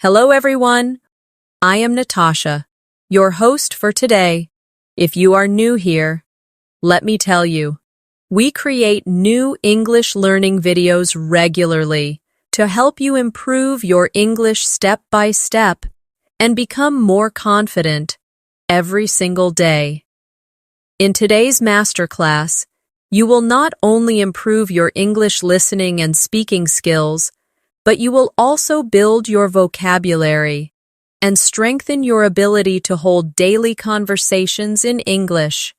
Hello, everyone. I am Natasha, your host for today. If you are new here, let me tell you, we create new English learning videos regularly to help you improve your English step by step and become more confident every single day. In today's masterclass, you will not only improve your English listening and speaking skills, but you will also build your vocabulary and strengthen your ability to hold daily conversations in English.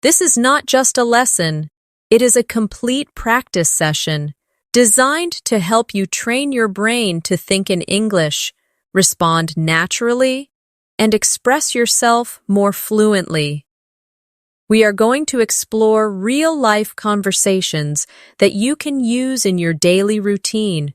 This is not just a lesson, it is a complete practice session designed to help you train your brain to think in English, respond naturally, and express yourself more fluently. We are going to explore real-life conversations that you can use in your daily routine,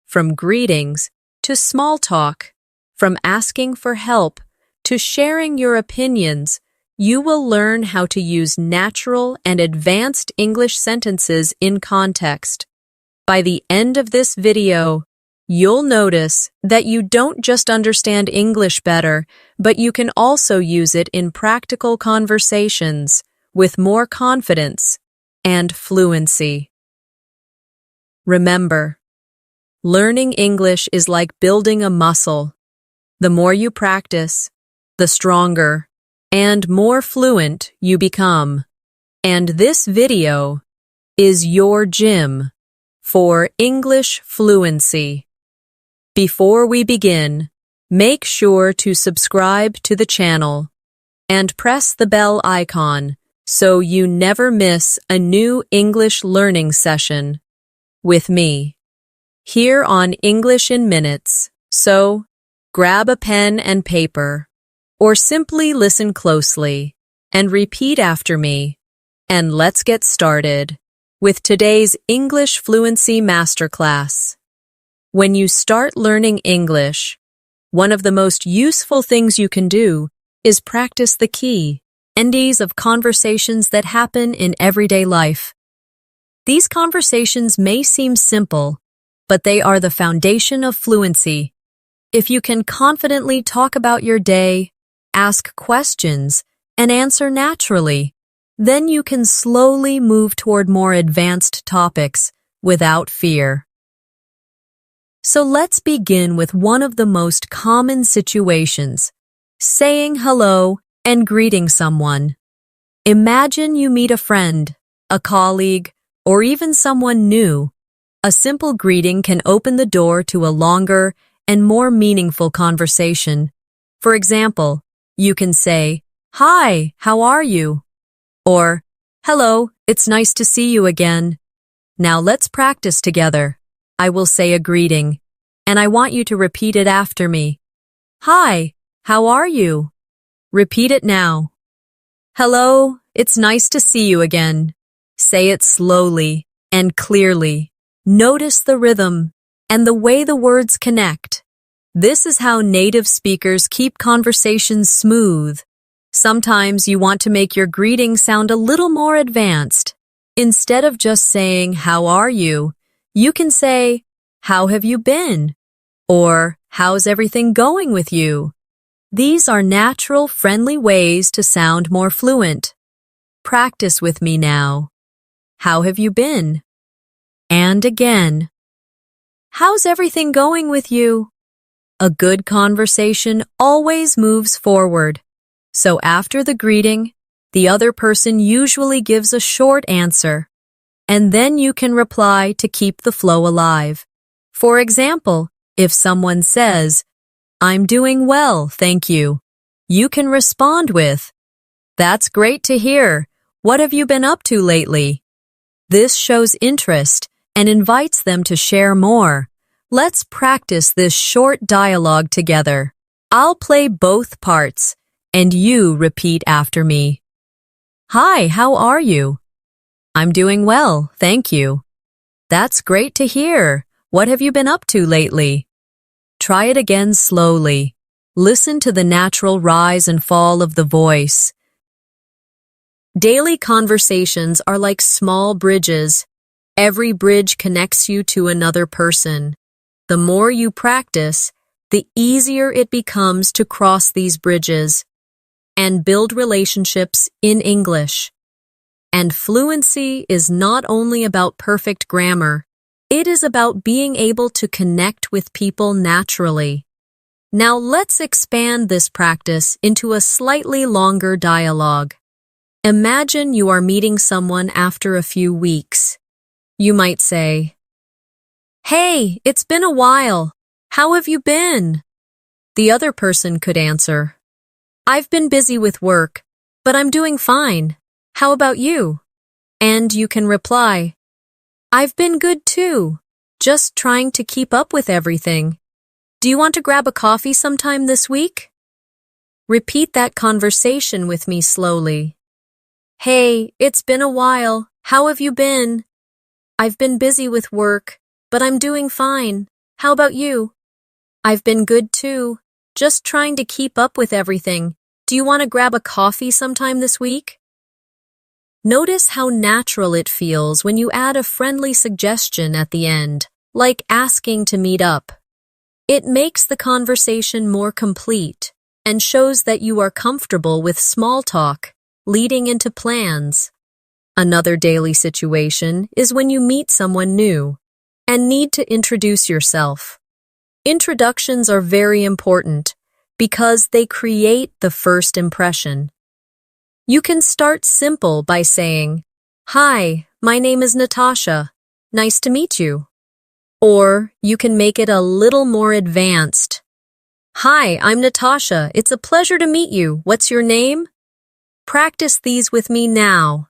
from greetings to small talk, from asking for help to sharing your opinions. You will learn how to use natural and advanced English sentences in context. By the end of this video, you'll notice that you don't just understand English better, but you can also use it in practical conversations with more confidence and fluency. Remember, learning English is like building a muscle. The more you practice, the stronger and more fluent you become. And this video is your gym for English fluency. Before we begin, make sure to subscribe to the channel and press the bell icon so you never miss a new English learning session with me here on English in Minutes. So, grab a pen and paper, or simply listen closely and repeat after me, and let's get started with today's English Fluency Masterclass. When you start learning English, one of the most useful things you can do is practice the key endings of conversations that happen in everyday life. These conversations may seem simple, but they are the foundation of fluency. If you can confidently talk about your day, ask questions, and answer naturally, then you can slowly move toward more advanced topics without fear. So let's begin with one of the most common situations, saying hello and greeting someone. Imagine you meet a friend, a colleague, or even someone new. A simple greeting can open the door to a longer and more meaningful conversation. For example, you can say, "Hi, how are you?" Or, "Hello, it's nice to see you again." Now let's practice together. I will say a greeting, and I want you to repeat it after me. "Hi, how are you?" Repeat it now. "Hello, it's nice to see you again." Say it slowly and clearly. Notice the rhythm and the way the words connect. This is how native speakers keep conversations smooth. Sometimes you want to make your greeting sound a little more advanced. Instead of just saying, "How are you?" you can say, "How have you been?" or "How's everything going with you?" These are natural, friendly ways to sound more fluent. Practice with me now. How have you been? And again. How's everything going with you? A good conversation always moves forward. So after the greeting, the other person usually gives a short answer, and then you can reply to keep the flow alive. For example, if someone says, "I'm doing well, thank you," you can respond with, "That's great to hear. What have you been up to lately?" This shows interest and invites them to share more. Let's practice this short dialogue together. I'll play both parts, and you repeat after me. "Hi, how are you?" "I'm doing well, thank you." "That's great to hear. What have you been up to lately?" Try it again slowly. Listen to the natural rise and fall of the voice. Daily conversations are like small bridges. Every bridge connects you to another person. The more you practice, the easier it becomes to cross these bridges and build relationships in English. And fluency is not only about perfect grammar, it is about being able to connect with people naturally. Now let's expand this practice into a slightly longer dialogue. Imagine you are meeting someone after a few weeks. You might say, "Hey, it's been a while. How have you been?" The other person could answer, "I've been busy with work, but I'm doing fine. How about you?" And you can reply, "I've been good too, just trying to keep up with everything. Do you want to grab a coffee sometime this week?" Repeat that conversation with me slowly. "Hey, it's been a while. How have you been?" "I've been busy with work, but I'm doing fine. How about you?" "I've been good too, just trying to keep up with everything. Do you want to grab a coffee sometime this week?" Notice how natural it feels when you add a friendly suggestion at the end, like asking to meet up. It makes the conversation more complete and shows that you are comfortable with small talk, leading into plans. Another daily situation is when you meet someone new and need to introduce yourself. Introductions are very important because they create the first impression. You can start simple by saying, "Hi, my name is Natasha. Nice to meet you." Or you can make it a little more advanced. "Hi, I'm Natasha. It's a pleasure to meet you. What's your name?" Practice these with me now.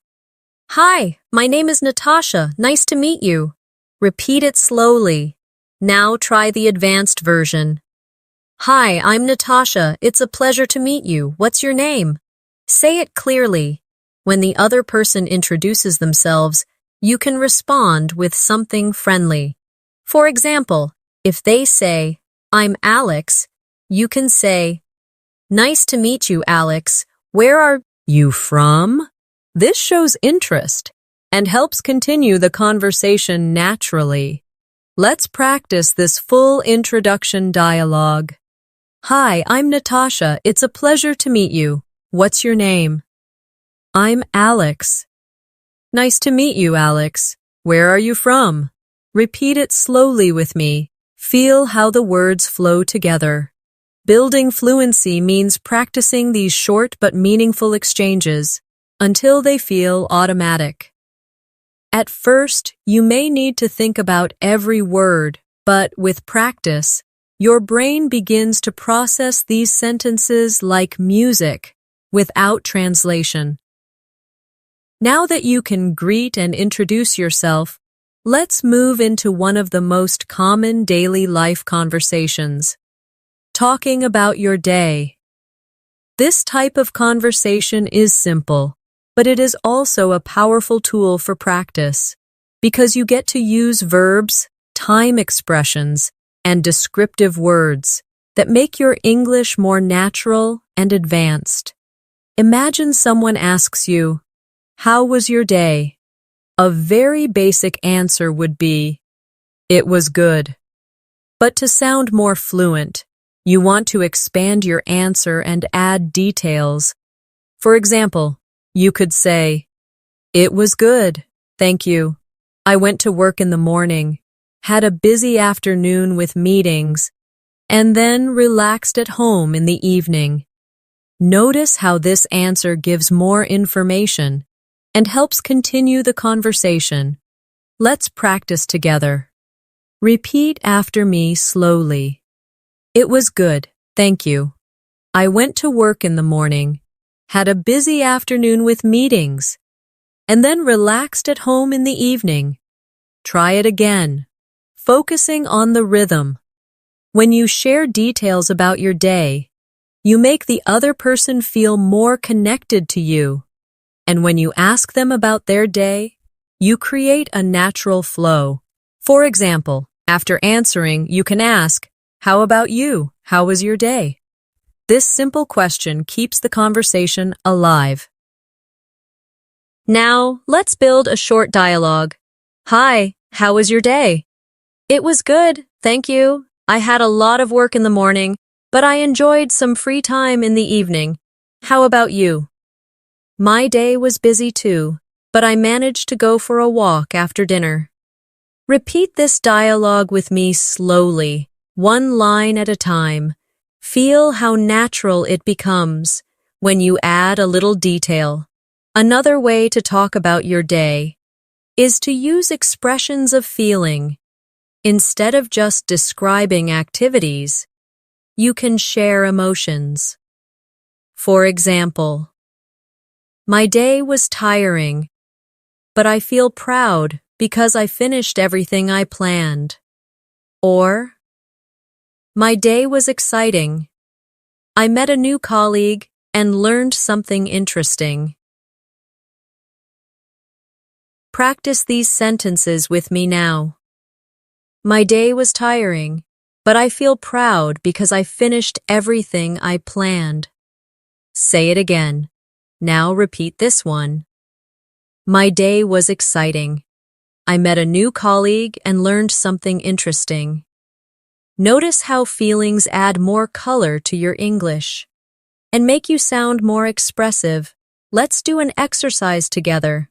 "Hi, my name is Natasha. Nice to meet you." Repeat it slowly. Now try the advanced version. "Hi, I'm Natasha. It's a pleasure to meet you. What's your name?" Say it clearly. When the other person introduces themselves, you can respond with something friendly. For example, if they say, "I'm Alex," you can say, "Nice to meet you, Alex. Where are you from?" This shows interest and helps continue the conversation naturally. Let's practice this full introduction dialogue. "Hi, I'm Natasha. It's a pleasure to meet you. What's your name?" "I'm Alex." "Nice to meet you, Alex. Where are you from?" Repeat it slowly with me. Feel how the words flow together. Building fluency means practicing these short but meaningful exchanges until they feel automatic. At first, you may need to think about every word, but with practice, your brain begins to process these sentences like music, without translation. Now that you can greet and introduce yourself, let's move into one of the most common daily life conversations. Talking about your day. This type of conversation is simple, but it is also a powerful tool for practice because you get to use verbs, time expressions, and descriptive words that make your English more natural and advanced. Imagine someone asks you, "How was your day?" A very basic answer would be, "It was good." But to sound more fluent, you want to expand your answer and add details. For example, you could say, "It was good, thank you. I went to work in the morning, had a busy afternoon with meetings, and then relaxed at home in the evening." Notice how this answer gives more information and helps continue the conversation. Let's practice together. Repeat after me slowly. "It was good, thank you. I went to work in the morning, had a busy afternoon with meetings, and then relaxed at home in the evening." Try it again, focusing on the rhythm. When you share details about your day, you make the other person feel more connected to you. And when you ask them about their day, you create a natural flow. For example, after answering, you can ask, "How about you? How was your day?" This simple question keeps the conversation alive. Now, let's build a short dialogue. "Hi, how was your day?" "It was good, thank you. I had a lot of work in the morning, but I enjoyed some free time in the evening. How about you? My day was busy too, but I managed to go for a walk after dinner. Repeat this dialogue with me slowly, one line at a time. Feel how natural it becomes when you add a little detail. Another way to talk about your day is to use expressions of feeling. Instead of just describing activities, you can share emotions. For example, my day was tiring, but I feel proud because I finished everything I planned. Or, my day was exciting. I met a new colleague and learned something interesting. Practice these sentences with me now. My day was tiring, but I feel proud because I finished everything I planned. Say it again. Now repeat this one. My day was exciting. I met a new colleague and learned something interesting. Notice how feelings add more color to your English and make you sound more expressive. Let's do an exercise together.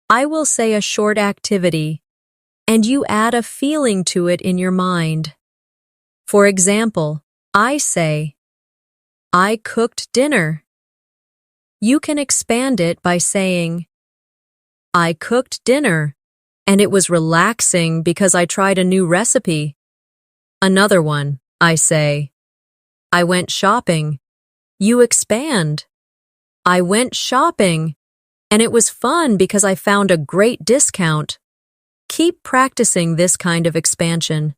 I will say a short activity, and you add a feeling to it in your mind. For example, I say, I cooked dinner. You can expand it by saying, I cooked dinner, and it was relaxing because I tried a new recipe. Another one, I say, I went shopping. You expand. I went shopping, and it was fun because I found a great discount. Keep practicing this kind of expansion.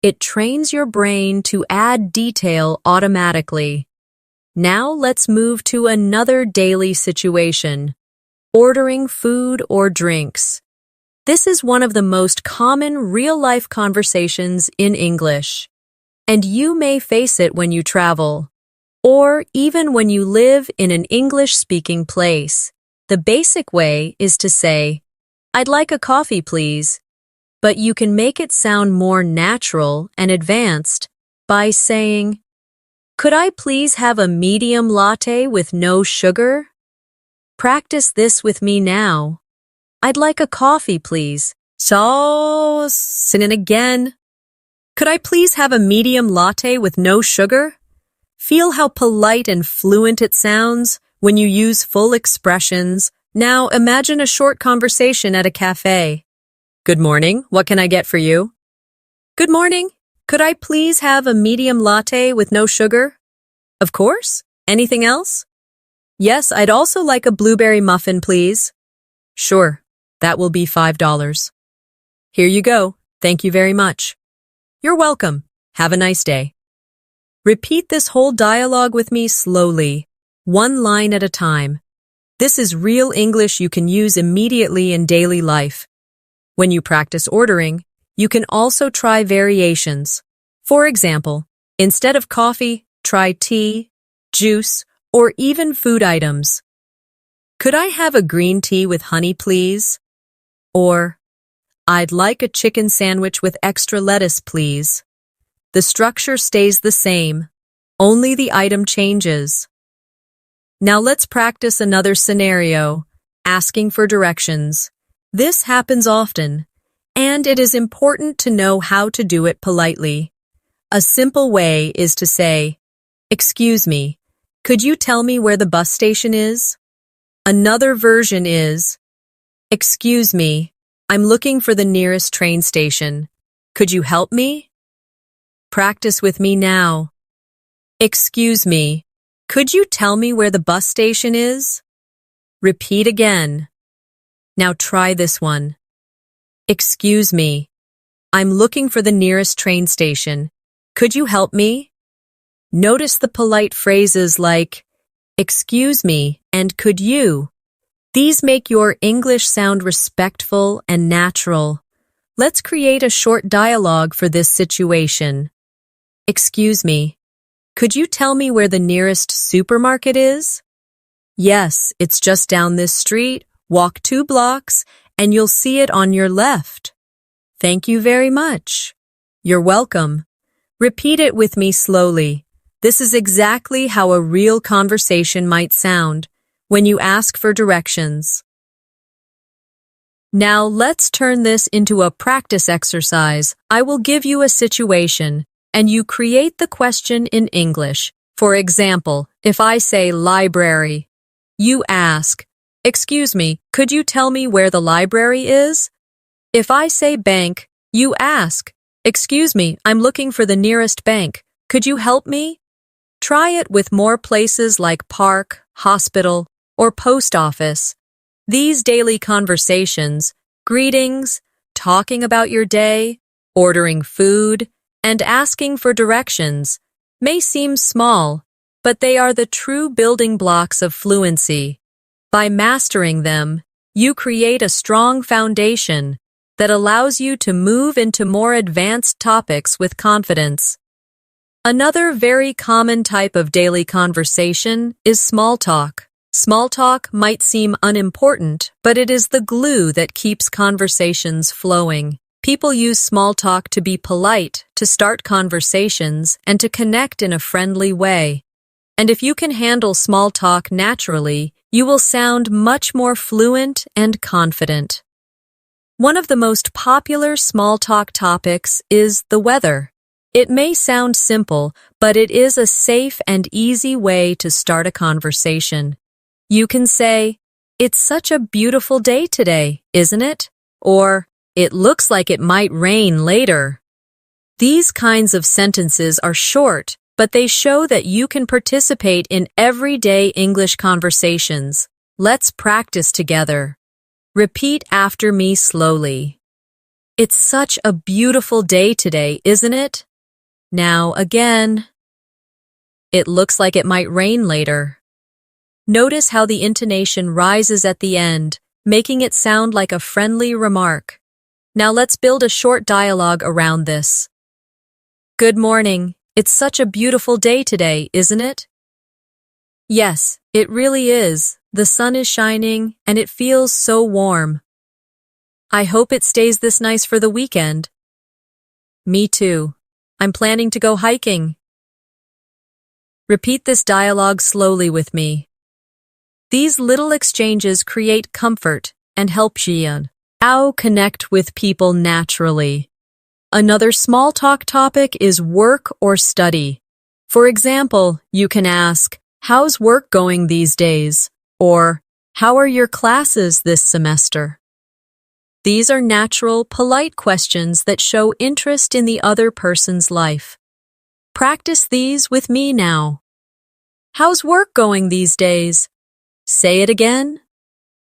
It trains your brain to add detail automatically. Now let's move to another daily situation, ordering food or drinks. This is one of the most common real-life conversations in English, and you may face it when you travel, or even when you live in an English-speaking place. The basic way is to say, I'd like a coffee, please, but you can make it sound more natural and advanced by saying, could I please have a medium latte with no sugar? Practice this with me now. I'd like a coffee, please. So, sin it again. Could I please have a medium latte with no sugar? Feel how polite and fluent it sounds when you use full expressions. Now imagine a short conversation at a cafe. Good morning, what can I get for you? Good morning, could I please have a medium latte with no sugar? Of course. Anything else? Yes, I'd also like a blueberry muffin, please. Sure, that will be $5. Here you go. Thank you very much. You're welcome. Have a nice day. Repeat this whole dialogue with me slowly, one line at a time. This is real English you can use immediately in daily life. When you practice ordering, you can also try variations. For example, instead of coffee, try tea, juice, or even food items. Could I have a green tea with honey, please? Or, I'd like a chicken sandwich with extra lettuce, please. The structure stays the same, only the item changes. Now let's practice another scenario, asking for directions. This happens often, and it is important to know how to do it politely. A simple way is to say, excuse me, could you tell me where the bus station is? Another version is, excuse me, I'm looking for the nearest train station. Could you help me? Practice with me now. Excuse me, could you tell me where the bus station is? Repeat again. Now try this one. Excuse me, I'm looking for the nearest train station. Could you help me? Notice the polite phrases like, excuse me and could you. These make your English sound respectful and natural. Let's create a short dialogue for this situation. Excuse me, could you tell me where the nearest supermarket is? Yes, it's just down this street. Walk 2 blocks and you'll see it on your left. Thank you very much. You're welcome. Repeat it with me slowly. This is exactly how a real conversation might sound when you ask for directions. Now let's turn this into a practice exercise. I will give you a situation, and you create the question in English. For example, if I say library, you ask, "Excuse me, could you tell me where the library is?" If I say bank, you ask, "Excuse me, I'm looking for the nearest bank. Could you help me?" Try it with more places like park, hospital, or post office. These daily conversations, greetings, talking about your day, ordering food, and asking for directions may seem small, but they are the true building blocks of fluency. By mastering them, you create a strong foundation that allows you to move into more advanced topics with confidence. Another very common type of daily conversation is small talk. Small talk might seem unimportant, but it is the glue that keeps conversations flowing. People use small talk to be polite, to start conversations, and to connect in a friendly way. And if you can handle small talk naturally, you will sound much more fluent and confident. One of the most popular small talk topics is the weather. It may sound simple, but it is a safe and easy way to start a conversation. You can say, "It's such a beautiful day today, isn't it?" Or, "It looks like it might rain later." These kinds of sentences are short, but they show that you can participate in everyday English conversations. Let's practice together. Repeat after me slowly. "It's such a beautiful day today, isn't it?" Now again. "It looks like it might rain later." Notice how the intonation rises at the end, making it sound like a friendly remark. Now let's build a short dialogue around this. "Good morning. It's such a beautiful day today, isn't it?" "Yes, it really is. The sun is shining, and it feels so warm." "I hope it stays this nice for the weekend." "Me too. I'm planning to go hiking." Repeat this dialogue slowly with me. These little exchanges create comfort and help you connect with people naturally. Another small talk topic is work or study. For example, you can ask, "How's work going these days?" Or, "How are your classes this semester?" These are natural, polite questions that show interest in the other person's life. Practice these with me now. "How's work going these days?" Say it again.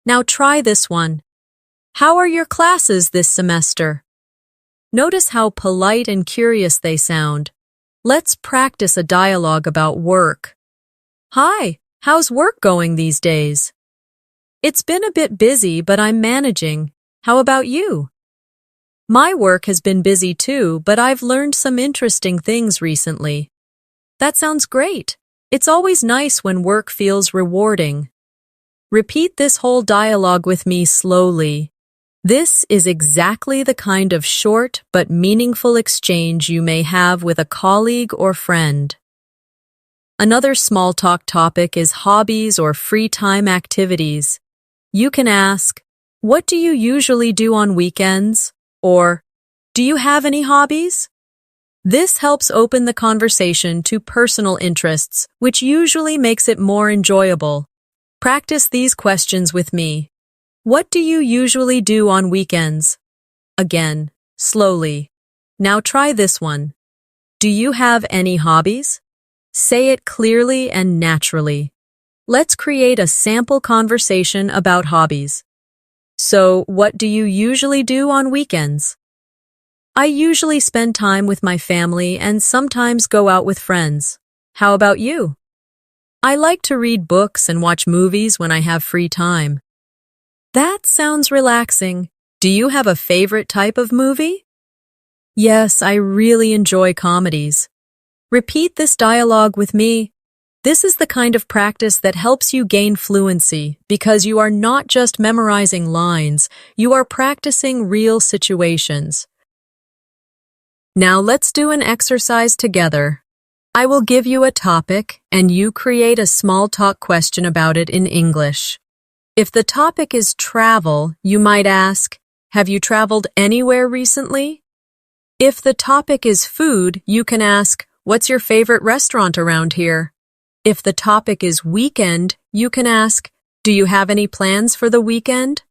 Now try this one. "How are your classes this semester?" Notice how polite and curious they sound. Let's practice a dialogue about work. "Hi, how's work going these days?" "It's been a bit busy, but I'm managing. How about you?" "My work has been busy too, but I've learned some interesting things recently." That sounds great. It's always nice when work feels rewarding. Repeat this whole dialogue with me slowly. This is exactly the kind of short but meaningful exchange you may have with a colleague or friend. Another small talk topic is hobbies or free time activities. You can ask, "What do you usually do on weekends?" Or, "Do you have any hobbies?" This helps open the conversation to personal interests, which usually makes it more enjoyable. Practice these questions with me. What do you usually do on weekends? Again, slowly. Now try this one. Do you have any hobbies? Say it clearly and naturally. Let's create a sample conversation about hobbies. So, what do you usually do on weekends? I usually spend time with my family and sometimes go out with friends. How about you? I like to read books and watch movies when I have free time. That sounds relaxing. Do you have a favorite type of movie? Yes, I really enjoy comedies. Repeat this dialogue with me. This is the kind of practice that helps you gain fluency because you are not just memorizing lines, you are practicing real situations. Now let's do an exercise together. I will give you a topic and you create a small talk question about it in English. If the topic is travel, you might ask, "Have you traveled anywhere recently?" If the topic is food, you can ask, "What's your favorite restaurant around here?" If the topic is weekend, you can ask, "Do you have any plans for the weekend?"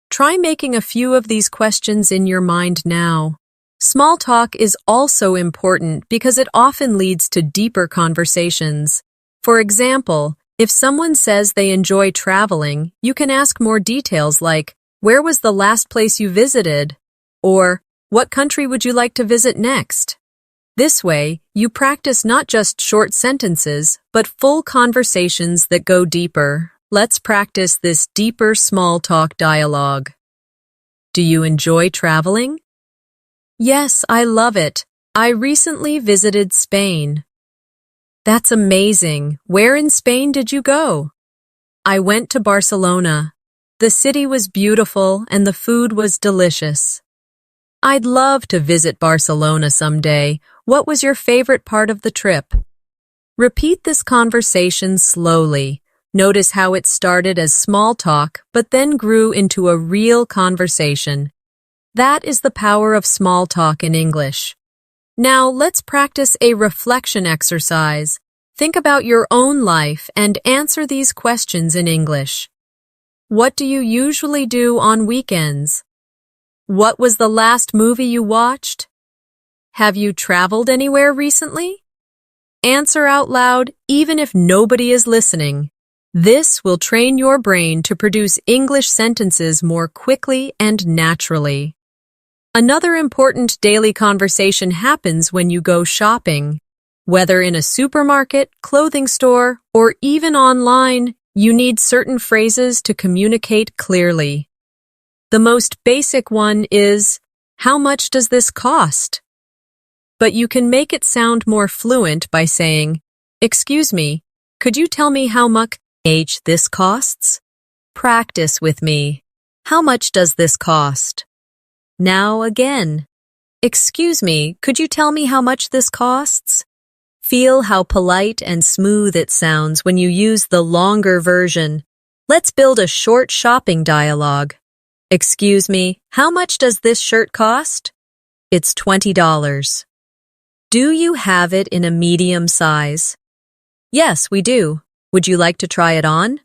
Try making a few of these questions in your mind now. Small talk is also important because it often leads to deeper conversations. For example, if someone says they enjoy traveling, you can ask more details like, "Where was the last place you visited?" Or, "What country would you like to visit next?" This way, you practice not just short sentences, but full conversations that go deeper. Let's practice this deeper small talk dialogue. Do you enjoy traveling? Yes, I love it. I recently visited Spain. That's amazing. Where in Spain did you go? I went to Barcelona. The city was beautiful and the food was delicious. I'd love to visit Barcelona someday. What was your favorite part of the trip? Repeat this conversation slowly. Notice how it started as small talk, but then grew into a real conversation. That is the power of small talk in English. Now let's practice a reflection exercise. Think about your own life and answer these questions in English. What do you usually do on weekends? What was the last movie you watched? Have you traveled anywhere recently? Answer out loud even if nobody is listening. This will train your brain to produce English sentences more quickly and naturally. Another important daily conversation happens when you go shopping. Whether in a supermarket, clothing store, or even online, you need certain phrases to communicate clearly. The most basic one is, "How much does this cost?" But you can make it sound more fluent by saying, "Excuse me, could you tell me how much this costs?" Practice with me. How much does this cost? Now again. Excuse me, could you tell me how much this costs? Feel how polite and smooth it sounds when you use the longer version. Let's build a short shopping dialogue. Excuse me, how much does this shirt cost? It's $20. Do you have it in a medium size? Yes, we do. Would you like to try it on?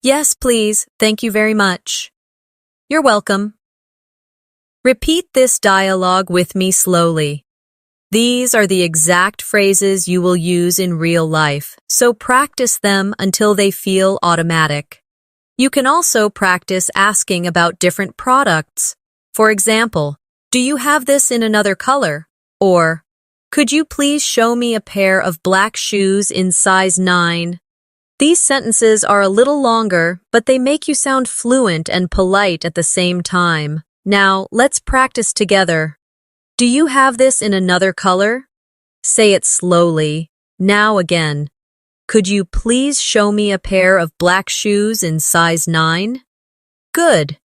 Yes, please. Thank you very much. You're welcome. Repeat this dialogue with me slowly. These are the exact phrases you will use in real life, so practice them until they feel automatic. You can also practice asking about different products. For example, "Do you have this in another color?" Or, "Could you please show me a pair of black shoes in size 9? These sentences are a little longer, but they make you sound fluent and polite at the same time. Now, let's practice together. Do you have this in another color? Say it slowly. Now again. Could you please show me a pair of black shoes in size 9? Good.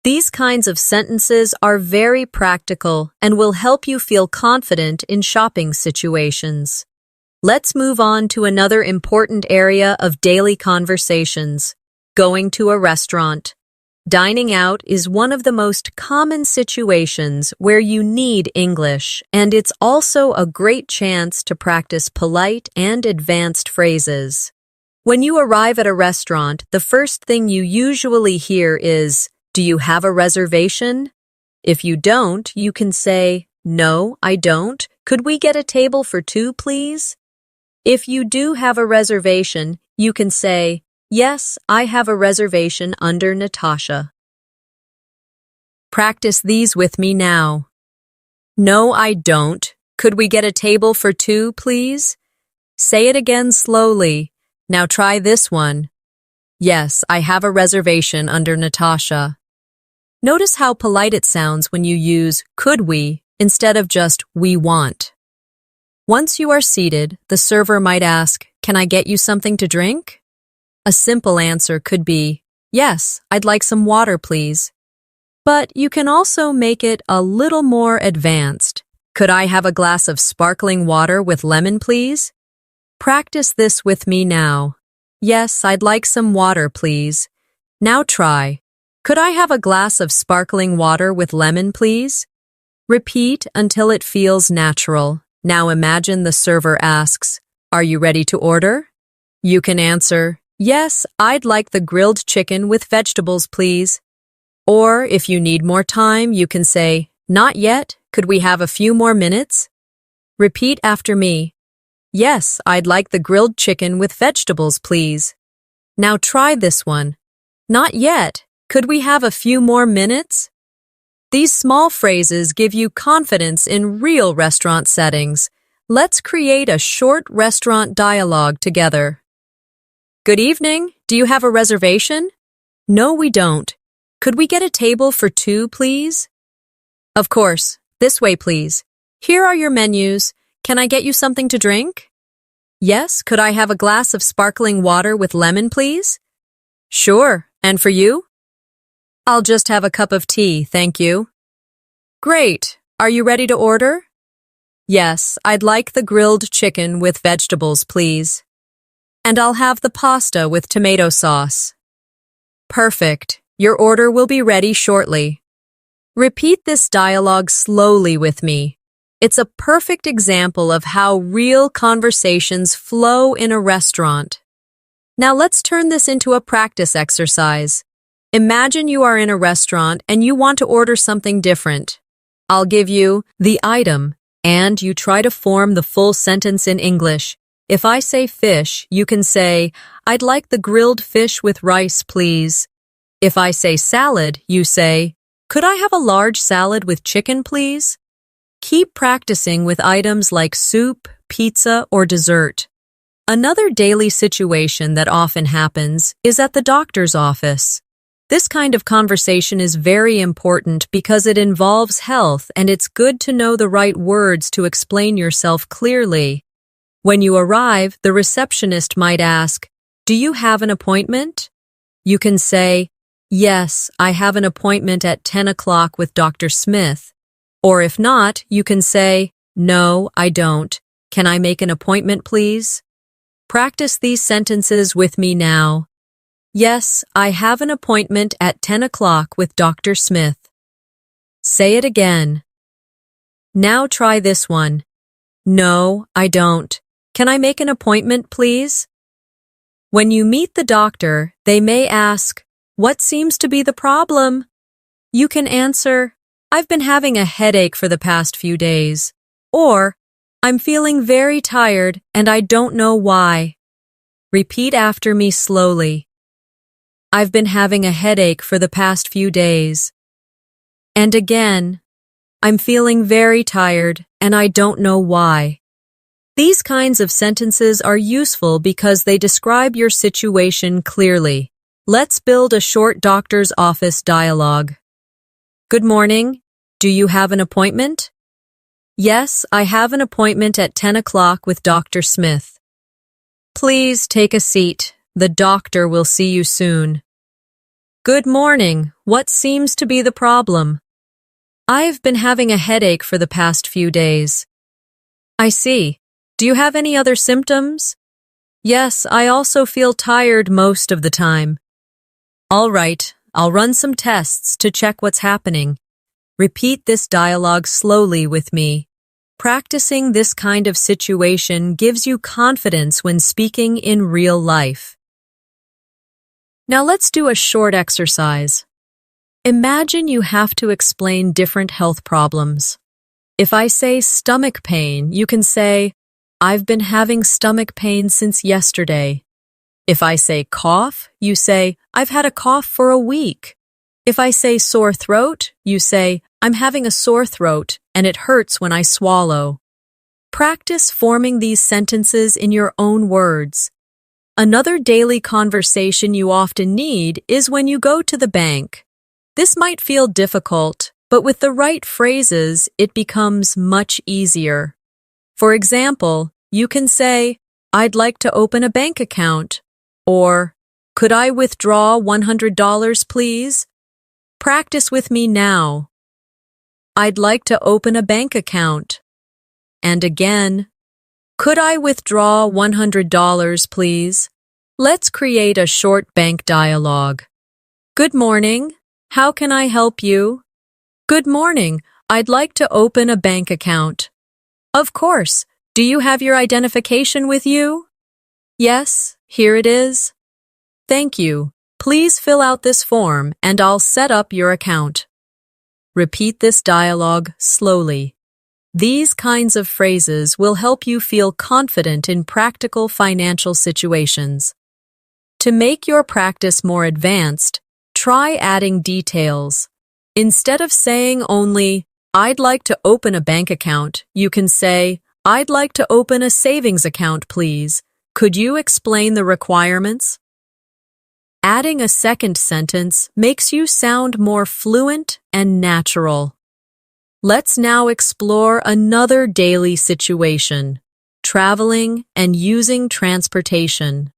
These kinds of sentences are very practical and will help you feel confident in shopping situations. Let's move on to another important area of daily conversations, going to a restaurant. Dining out is one of the most common situations where you need English, and it's also a great chance to practice polite and advanced phrases. When you arrive at a restaurant, the first thing you usually hear is, "Do you have a reservation?" If you don't, you can say, "No, I don't. Could we get a table for 2, please?" If you do have a reservation, you can say, "Yes, I have a reservation under Natasha." Practice these with me now. "No, I don't. Could we get a table for 2, please?" Say it again slowly. Now try this one. "Yes, I have a reservation under Natasha." Notice how polite it sounds when you use "could we" instead of just "we want." Once you are seated, the server might ask, "Can I get you something to drink?" A simple answer could be, "Yes, I'd like some water, please." But you can also make it a little more advanced. Could I have a glass of sparkling water with lemon, please? Practice this with me now. Yes, I'd like some water, please. Now try. Could I have a glass of sparkling water with lemon, please? Repeat until it feels natural. Now imagine the server asks, "Are you ready to order?" You can answer, "Yes, I'd like the grilled chicken with vegetables, please." Or if you need more time, you can say, "Not yet. Could we have a few more minutes?" Repeat after me. "Yes, I'd like the grilled chicken with vegetables, please." Now try this one. "Not yet. Could we have a few more minutes?" These small phrases give you confidence in real restaurant settings. Let's create a short restaurant dialogue together. "Good evening. Do you have a reservation?" "No, we don't. Could we get a table for two, please?" "Of course. This way, please. Here are your menus. Can I get you something to drink?" "Yes, could I have a glass of sparkling water with lemon, please?" "Sure. And for you?" "I'll just have a cup of tea, thank you." "Great. Are you ready to order?" "Yes, I'd like the grilled chicken with vegetables, please. And I'll have the pasta with tomato sauce." Perfect. Your order will be ready shortly. Repeat this dialogue slowly with me. It's a perfect example of how real conversations flow in a restaurant. Now let's turn this into a practice exercise. Imagine you are in a restaurant and you want to order something different. I'll give you the item, and you try to form the full sentence in English. If I say fish, you can say, "I'd like the grilled fish with rice, please." If I say salad, you say, "Could I have a large salad with chicken, please?" Keep practicing with items like soup, pizza, or dessert. Another daily situation that often happens is at the doctor's office. This kind of conversation is very important because it involves health, and it's good to know the right words to explain yourself clearly. When you arrive, the receptionist might ask, "Do you have an appointment?" You can say, "Yes, I have an appointment at 10 o'clock with Dr. Smith." Or if not, you can say, "No, I don't. Can I make an appointment, please?" Practice these sentences with me now. Yes, I have an appointment at 10 o'clock with Dr. Smith. Say it again. Now try this one. No, I don't. Can I make an appointment, please? When you meet the doctor, they may ask, "What seems to be the problem?" You can answer, "I've been having a headache for the past few days." Or, "I'm feeling very tired and I don't know why." Repeat after me slowly. I've been having a headache for the past few days. And again, I'm feeling very tired and I don't know why. These kinds of sentences are useful because they describe your situation clearly. Let's build a short doctor's office dialogue. Good morning. Do you have an appointment? Yes, I have an appointment at 10 o'clock with Dr. Smith. Please take a seat. The doctor will see you soon. Good morning. What seems to be the problem? I've been having a headache for the past few days. I see. Do you have any other symptoms? Yes, I also feel tired most of the time. All right, I'll run some tests to check what's happening. Repeat this dialogue slowly with me. Practicing this kind of situation gives you confidence when speaking in real life. Now let's do a short exercise. Imagine you have to explain different health problems. If I say stomach pain, you can say, "I've been having stomach pain since yesterday." If I say cough, you say, "I've had a cough for a week." If I say sore throat, you say, "I'm having a sore throat and it hurts when I swallow." Practice forming these sentences in your own words. Another daily conversation you often need is when you go to the bank. This might feel difficult, but with the right phrases, it becomes much easier. For example, you can say, "I'd like to open a bank account," or, "Could I withdraw $100, please?" Practice with me now. I'd like to open a bank account. and again. Could I withdraw $100, please? Let's create a short bank dialogue. Good morning. How can I help you? Good morning. I'd like to open a bank account. Of course. Do you have your identification with you? Yes, here it is. Thank you. Please fill out this form and I'll set up your account. Repeat this dialogue slowly. These kinds of phrases will help you feel confident in practical financial situations. To make your practice more advanced, try adding details. Instead of saying only, I'd like to open a bank account, you can say, I'd like to open a savings account, please. Could you explain the requirements? Adding a second sentence makes you sound more fluent and natural. Let's now explore another daily situation, traveling and using transportation.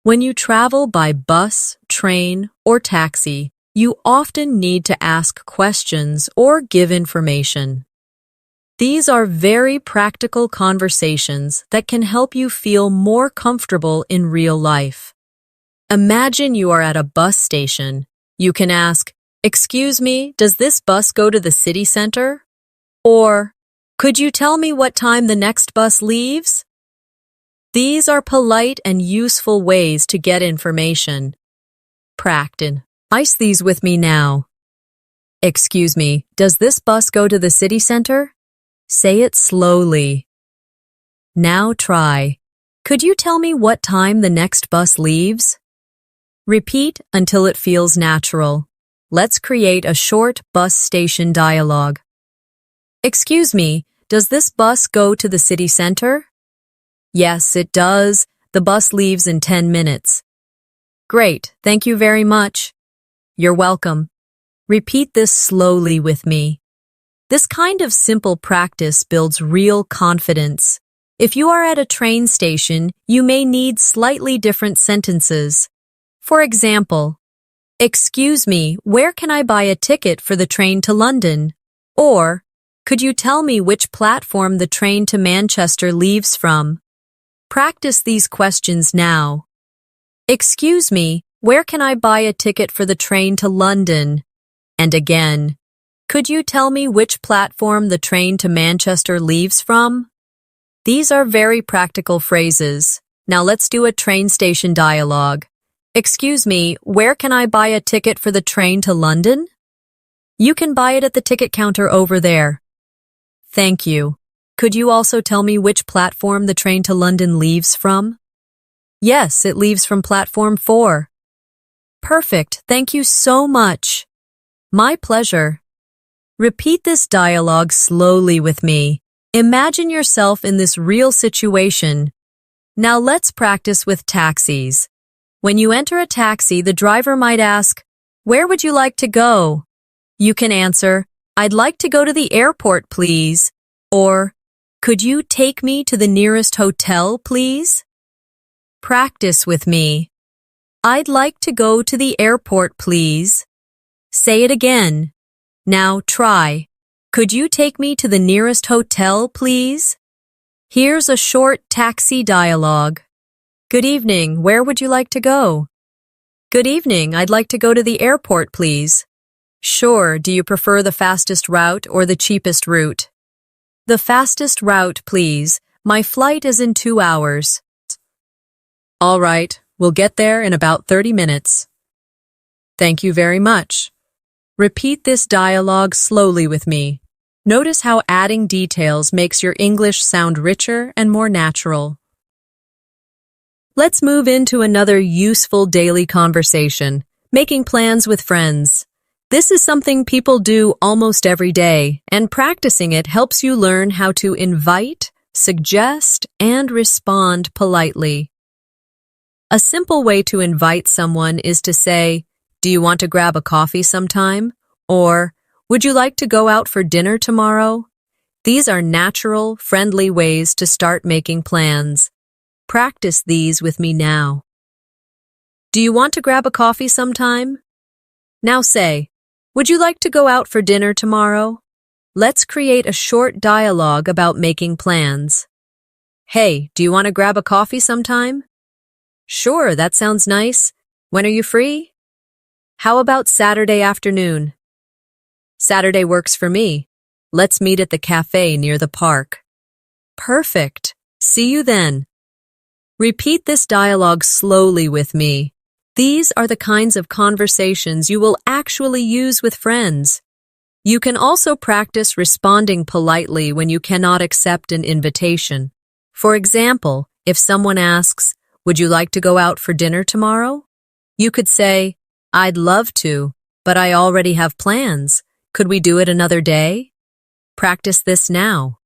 When you travel by bus, train, or taxi, you often need to ask questions or give information. These are very practical conversations that can help you feel more comfortable in real life. Imagine you are at a bus station. You can ask, "Excuse me, does this bus go to the city center?" Or, "Could you tell me what time the next bus leaves?" These are polite and useful ways to get information. Practice these with me now. Excuse me, does this bus go to the city center? Say it slowly. Now try. Could you tell me what time the next bus leaves? Repeat until it feels natural. Let's create a short bus station dialogue. Excuse me, does this bus go to the city center? Yes, it does. The bus leaves in 10 minutes. Great, thank you very much. You're welcome. Repeat this slowly with me. This kind of simple practice builds real confidence. If you are at a train station, you may need slightly different sentences. For example, excuse me, where can I buy a ticket for the train to London? Or, could you tell me which platform the train to Manchester leaves from? Practice these questions now. Excuse me, where can I buy a ticket for the train to London? And again, could you tell me which platform the train to Manchester leaves from? These are very practical phrases. Now let's do a train station dialogue. Excuse me, where can I buy a ticket for the train to London? You can buy it at the ticket counter over there. Thank you. Could you also tell me which platform the train to London leaves from? Yes, it leaves from platform 4. Perfect. Thank you so much. My pleasure. Repeat this dialogue slowly with me. Imagine yourself in this real situation. Now let's practice with taxis. When you enter a taxi, the driver might ask, "Where would you like to go?" You can answer, "I'd like to go to the airport, please." Or, "Could you take me to the nearest hotel, please?" Practice with me. I'd like to go to the airport, please. Say it again. Now try. Could you take me to the nearest hotel, please? Here's a short taxi dialogue. Good evening, where would you like to go? Good evening, I'd like to go to the airport, please. Sure, do you prefer the fastest route or the cheapest route? The fastest route, please. My flight is in 2 hours. All right, we'll get there in about 30 minutes. Thank you very much. Repeat this dialogue slowly with me. Notice how adding details makes your English sound richer and more natural. Let's move into another useful daily conversation, making plans with friends. This is something people do almost every day, and practicing it helps you learn how to invite, suggest, and respond politely. A simple way to invite someone is to say, "Do you want to grab a coffee sometime?" Or, "Would you like to go out for dinner tomorrow?" These are natural, friendly ways to start making plans. Practice these with me now. Do you want to grab a coffee sometime? Now say, "Would you like to go out for dinner tomorrow?" Let's create a short dialogue about making plans. Hey, do you want to grab a coffee sometime? Sure, that sounds nice. When are you free? How about Saturday afternoon? Saturday works for me. Let's meet at the cafe near the park. Perfect. See you then. Repeat this dialogue slowly with me. These are the kinds of conversations you will actually use with friends. You can also practice responding politely when you cannot accept an invitation. For example, if someone asks, "Would you like to go out for dinner tomorrow?" You could say, "I'd love to, but I already have plans. Could we do it another day?" Practice this now.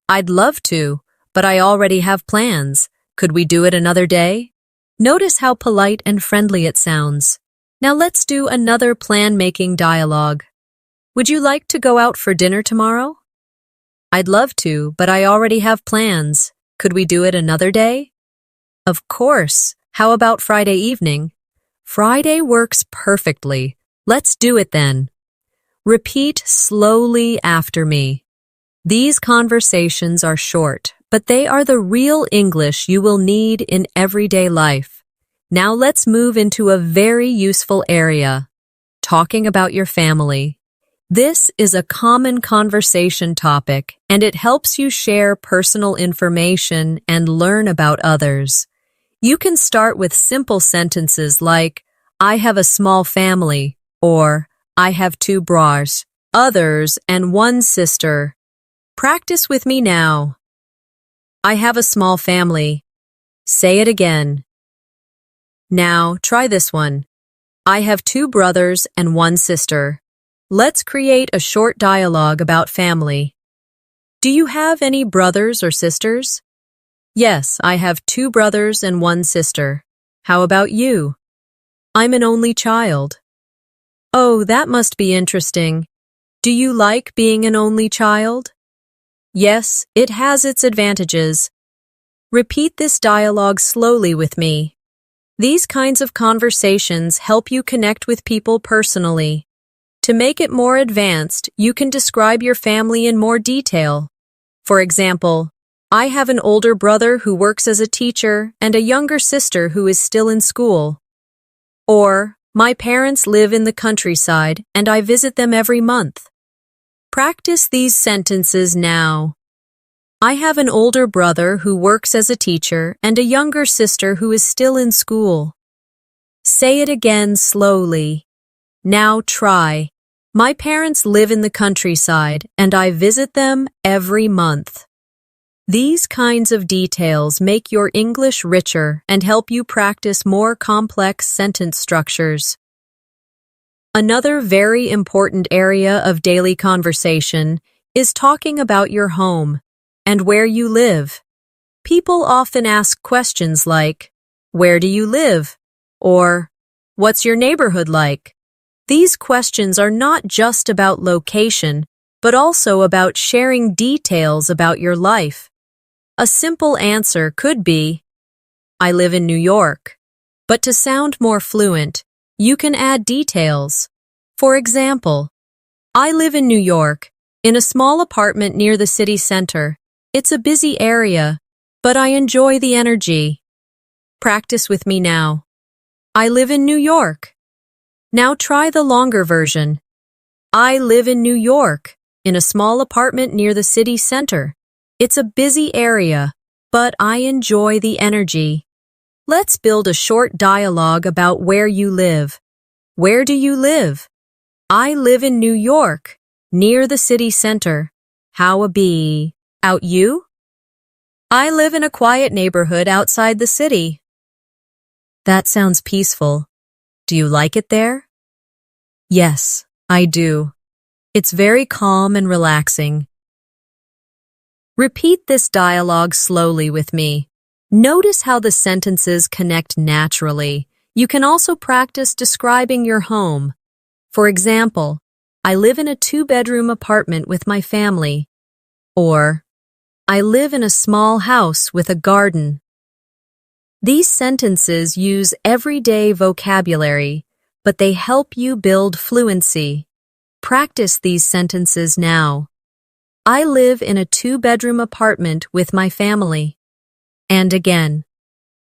I'd love to, but I already have plans. Could we do it another day? Notice how polite and friendly it sounds. Now let's do another plan-making dialogue. Would you like to go out for dinner tomorrow? I'd love to, but I already have plans. Could we do it another day? Of course. How about Friday evening? Friday works perfectly. Let's do it then. Repeat slowly after me. These conversations are short, but they are the real English you will need in everyday life. Now let's move into a very useful area, talking about your family. This is a common conversation topic, and it helps you share personal information and learn about others. You can start with simple sentences like, "I have a small family," or "I have 2 brothers, others, and 1 sister." Practice with me now. I have a small family. Say it again. Now, try this one. I have 2 brothers and 1 sister. Let's create a short dialogue about family. Do you have any brothers or sisters? Yes, I have 2 brothers and 1 sister. How about you? I'm an only child. Oh, that must be interesting. Do you like being an only child? Yes, it has its advantages. Repeat this dialogue slowly with me. These kinds of conversations help you connect with people personally. To make it more advanced, you can describe your family in more detail. For example, I have an older brother who works as a teacher and a younger sister who is still in school. Or, my parents live in the countryside and I visit them every month. Practice these sentences now. I have an older brother who works as a teacher and a younger sister who is still in school. Say it again slowly. Now try. My parents live in the countryside and I visit them every month. These kinds of details make your English richer and help you practice more complex sentence structures. Another very important area of daily conversation is talking about your home and where you live. People often ask questions like, "Where do you live?" or "What's your neighborhood like?" These questions are not just about location, but also about sharing details about your life. A simple answer could be, "I live in New York." But to sound more fluent, you can add details. For example, I live in New York, in a small apartment near the city center. It's a busy area, but I enjoy the energy. Practice with me now. I live in New York. Now try the longer version. I live in New York, in a small apartment near the city center. It's a busy area, but I enjoy the energy. Let's build a short dialogue about where you live. Where do you live? I live in New York, near the city center. How about you? I live in a quiet neighborhood outside the city. That sounds peaceful. Do you like it there? Yes, I do. It's very calm and relaxing. Repeat this dialogue slowly with me. Notice how the sentences connect naturally. You can also practice describing your home. For example, I live in a 2-bedroom apartment with my family. Or, I live in a small house with a garden. These sentences use everyday vocabulary, but they help you build fluency. Practice these sentences now. I live in a 2-bedroom apartment with my family. And again,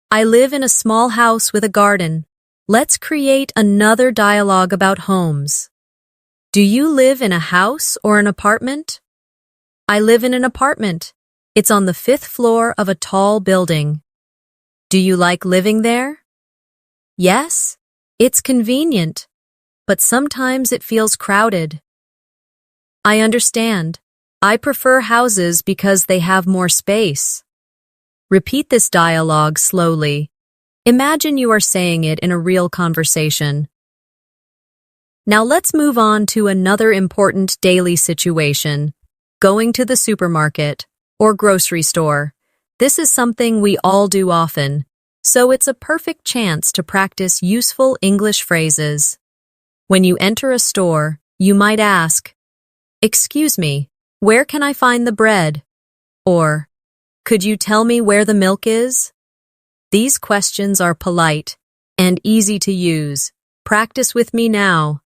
I live in a small house with a garden. Let's create another dialogue about homes. Do you live in a house or an apartment? I live in an apartment. It's on the 5th floor of a tall building. Do you like living there? Yes, it's convenient, but sometimes it feels crowded. I understand. I prefer houses because they have more space. Repeat this dialogue slowly. Imagine you are saying it in a real conversation. Now let's move on to another important daily situation, going to the supermarket or grocery store. This is something we all do often, so it's a perfect chance to practice useful English phrases. When you enter a store, you might ask, "Excuse me, where can I find the bread?" Or, "Could you tell me where the milk is?" These questions are polite and easy to use. Practice with me now.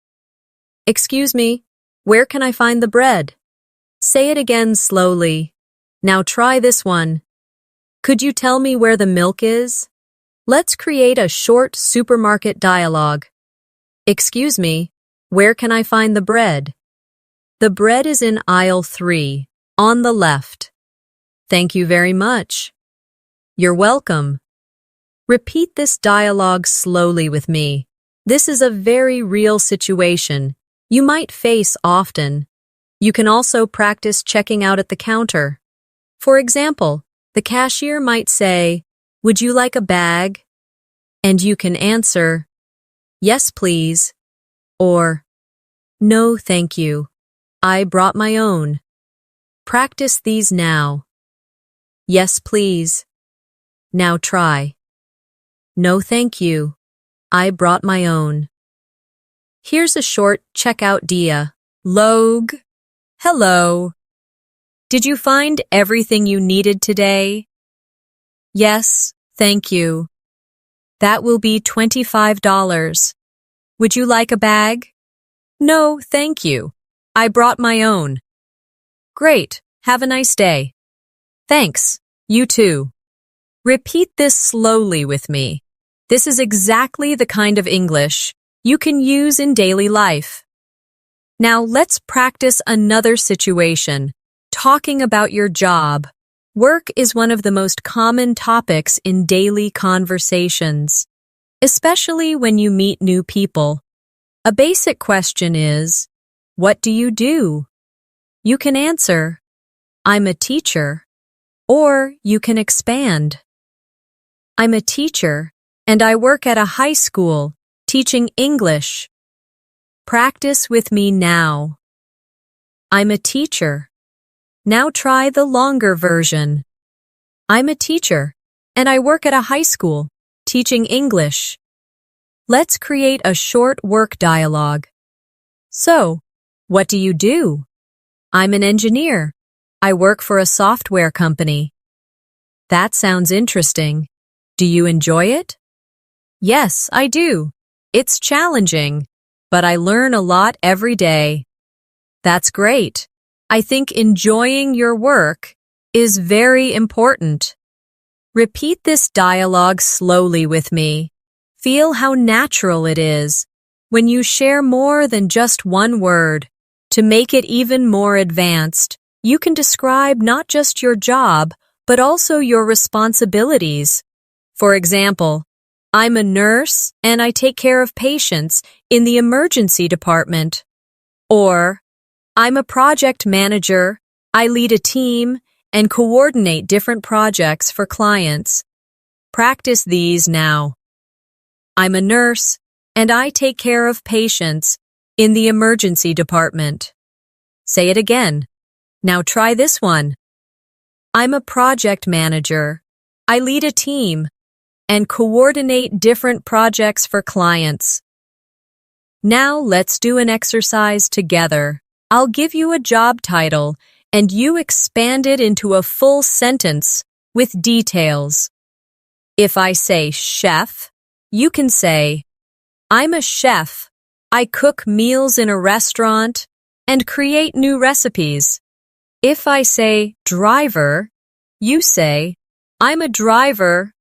Excuse me, where can I find the bread? Say it again slowly. Now try this one. Could you tell me where the milk is? Let's create a short supermarket dialogue. Excuse me, where can I find the bread? The bread is in aisle 3, on the left. Thank you very much. You're welcome. Repeat this dialogue slowly with me. This is a very real situation you might face often. You can also practice checking out at the counter. For example, the cashier might say, "Would you like a bag?" And you can answer, "Yes, please," or "No, thank you. I brought my own." Practice these now. Yes, please. Now try. No, thank you. I brought my own. Here's a short checkout dia. Log. Hello. Did you find everything you needed today? Yes, thank you. That will be $25. Would you like a bag? No, thank you. I brought my own. Great. Have a nice day. Thanks. You too. Repeat this slowly with me. This is exactly the kind of English you can use in daily life. Now let's practice another situation, talking about your job. Work is one of the most common topics in daily conversations, especially when you meet new people. A basic question is, what do you do? You can answer, I'm a teacher, or you can expand. I'm a teacher, and I work at a high school, teaching English. Practice with me now. I'm a teacher. Now try the longer version. I'm a teacher, and I work at a high school, teaching English. Let's create a short work dialogue. So, what do you do? I'm an engineer. I work for a software company. That sounds interesting. Do you enjoy it? Yes, I do. It's challenging, but I learn a lot every day. That's great. I think enjoying your work is very important. Repeat this dialogue slowly with me. Feel how natural it is when you share more than just one word. To make it even more advanced, you can describe not just your job, but also your responsibilities. For example, I'm a nurse and I take care of patients in the emergency department. Or, I'm a project manager, I lead a team and coordinate different projects for clients. Practice these now. I'm a nurse and I take care of patients in the emergency department. Say it again. Now try this one. I'm a project manager. I lead a team and coordinate different projects for clients. Now let's do an exercise together. I'll give you a job title and you expand it into a full sentence with details. If I say chef, you can say, I'm a chef. I cook meals in a restaurant and create new recipes. If I say driver, you say, I'm a driver.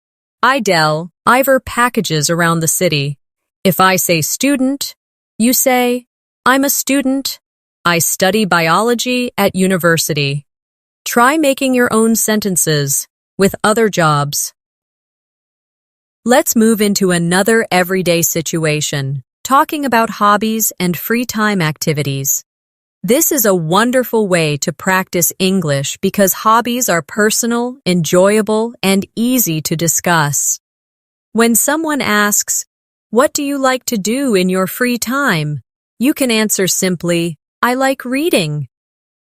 I deliver packages around the city. If I say student, you say, I'm a student. I study biology at university. Try making your own sentences with other jobs. Let's move into another everyday situation, talking about hobbies and free time activities. This is a wonderful way to practice English because hobbies are personal, enjoyable, and easy to discuss. When someone asks, what do you like to do in your free time? You can answer simply, I like reading.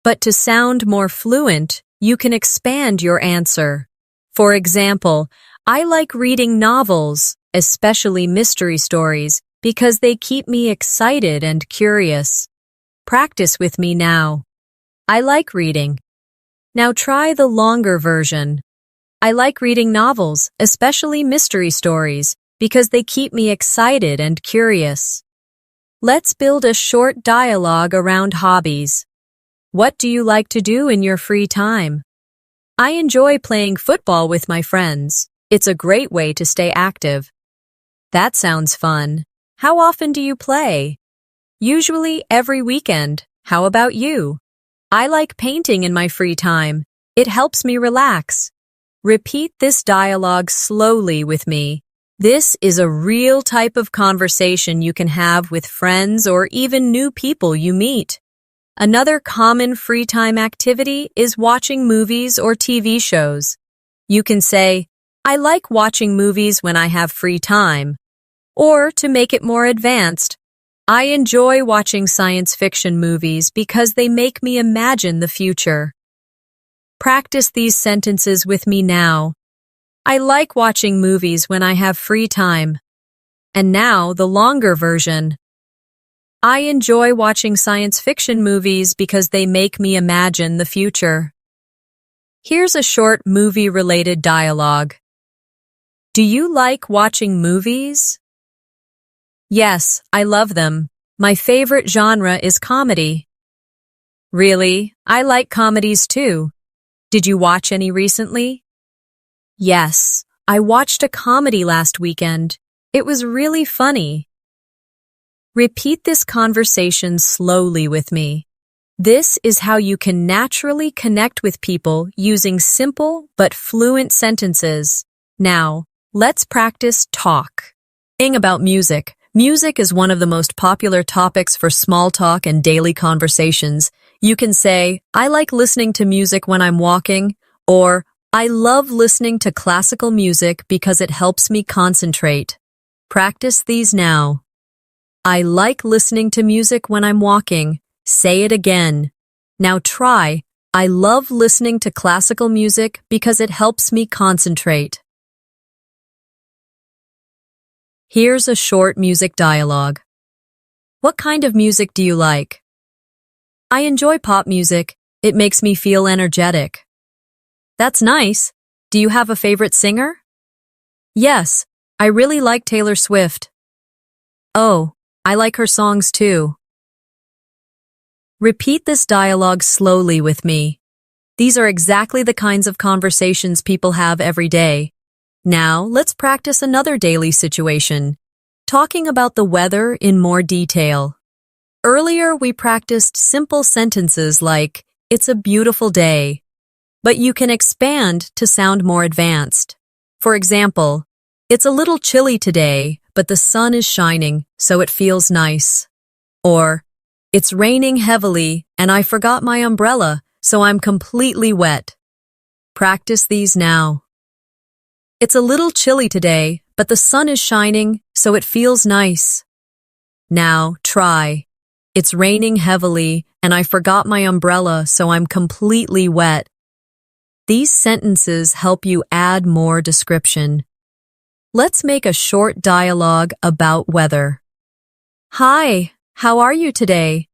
But to sound more fluent, you can expand your answer. For example, I like reading novels, especially mystery stories, because they keep me excited and curious. Practice with me now. I like reading. Now try the longer version. I like reading novels, especially mystery stories, because they keep me excited and curious. Let's build a short dialogue around hobbies. What do you like to do in your free time? I enjoy playing football with my friends. It's a great way to stay active. That sounds fun. How often do you play? Usually every weekend. How about you? I like painting in my free time. It helps me relax. Repeat this dialogue slowly with me. This is a real type of conversation you can have with friends or even new people you meet. Another common free time activity is watching movies or TV shows. You can say, I like watching movies when I have free time. Or, to make it more advanced, I enjoy watching science fiction movies because they make me imagine the future. Practice these sentences with me now. I like watching movies when I have free time. And now the longer version. I enjoy watching science fiction movies because they make me imagine the future. Here's a short movie-related dialogue. Do you like watching movies? Yes, I love them. My favorite genre is comedy. Really? I like comedies too. Did you watch any recently? Yes, I watched a comedy last weekend. It was really funny. Repeat this conversation slowly with me. This is how you can naturally connect with people using simple but fluent sentences. Now, let's practice talk. About music. Music is one of the most popular topics for small talk and daily conversations. You can say, I like listening to music when I'm walking, or I love listening to classical music because it helps me concentrate. Practice these now. I like listening to music when I'm walking. Say it again. Now try, I love listening to classical music because it helps me concentrate. Here's a short music dialogue. What kind of music do you like? I enjoy pop music. It makes me feel energetic. That's nice. Do you have a favorite singer? Yes, I really like Taylor Swift. Oh, I like her songs too. Repeat this dialogue slowly with me. These are exactly the kinds of conversations people have every day. Now, let's practice another daily situation, talking about the weather in more detail. Earlier, we practiced simple sentences like, it's a beautiful day, but you can expand to sound more advanced. For example, it's a little chilly today, but the sun is shining, so it feels nice. Or, it's raining heavily, and I forgot my umbrella, so I'm completely wet. Practice these now. It's a little chilly today, but the sun is shining, so it feels nice. Now, try. It's raining heavily, and I forgot my umbrella, so I'm completely wet. These sentences help you add more description. Let's make a short dialogue about weather. Hi, how are you today?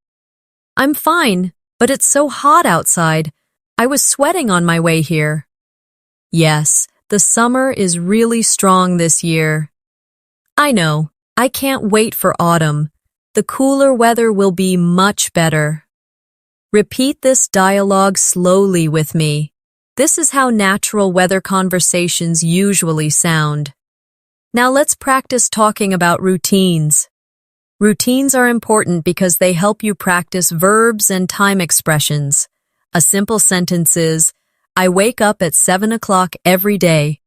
I'm fine, but it's so hot outside. I was sweating on my way here. Yes, the summer is really strong this year. I know, I can't wait for autumn. The cooler weather will be much better. Repeat this dialogue slowly with me. This is how natural weather conversations usually sound. Now let's practice talking about routines. Routines are important because they help you practice verbs and time expressions. A simple sentence is, I wake up at 7 o'clock every day.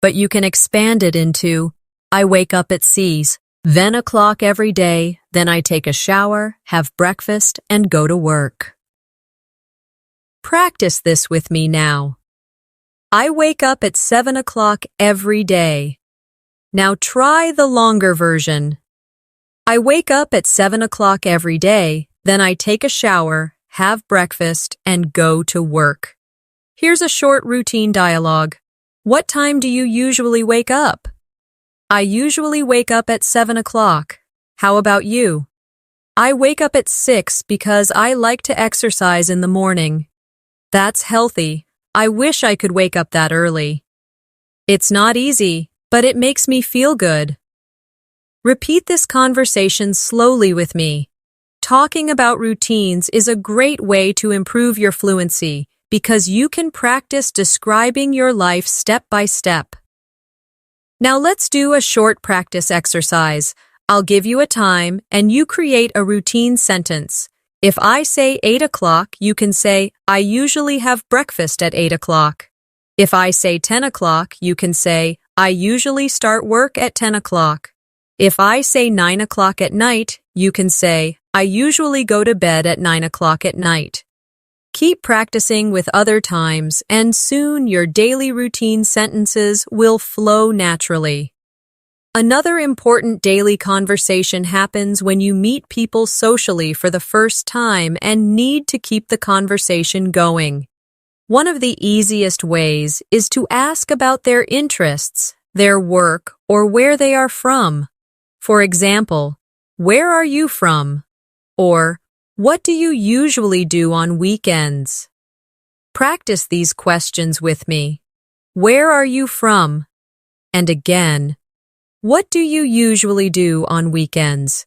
But you can expand it into, I wake up at 6, then o'clock every day, then I take a shower, have breakfast, and go to work. Practice this with me now. I wake up at 7 o'clock every day. Now try the longer version. I wake up at 7 o'clock every day, then I take a shower, have breakfast, and go to work. Here's a short routine dialogue. What time do you usually wake up? I usually wake up at 7 o'clock. How about you? I wake up at 6 because I like to exercise in the morning. That's healthy. I wish I could wake up that early. It's not easy, but it makes me feel good. Repeat this conversation slowly with me. Talking about routines is a great way to improve your fluency because you can practice describing your life step by step. Now let's do a short practice exercise. I'll give you a time and you create a routine sentence. If I say 8 o'clock, you can say, I usually have breakfast at 8 o'clock. If I say 10 o'clock, you can say, I usually start work at 10 o'clock. If I say 9 o'clock at night, you can say, I usually go to bed at 9 o'clock at night. Keep practicing with other times, and soon your daily routine sentences will flow naturally. Another important daily conversation happens when you meet people socially for the first time and need to keep the conversation going. One of the easiest ways is to ask about their interests, their work, or where they are from. For example, where are you from? Or, what do you usually do on weekends? Practice these questions with me. Where are you from? And again, what do you usually do on weekends?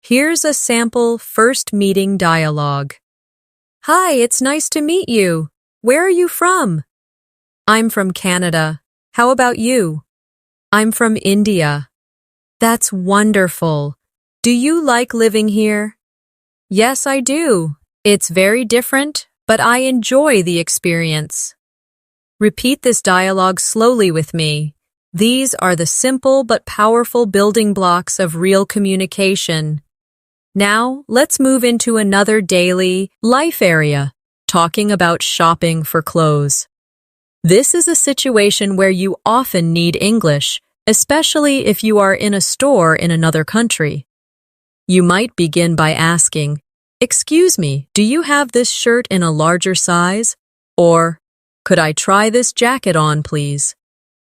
Here's a sample first meeting dialogue. Hi, it's nice to meet you. Where are you from? I'm from Canada. How about you? I'm from India. That's wonderful. Do you like living here? Yes, I do. It's very different, but I enjoy the experience. Repeat this dialogue slowly with me. These are the simple but powerful building blocks of real communication. Now, let's move into another daily life area, talking about shopping for clothes. This is a situation where you often need English, especially if you are in a store in another country. You might begin by asking, Excuse me, do you have this shirt in a larger size? Or, could I try this jacket on, please?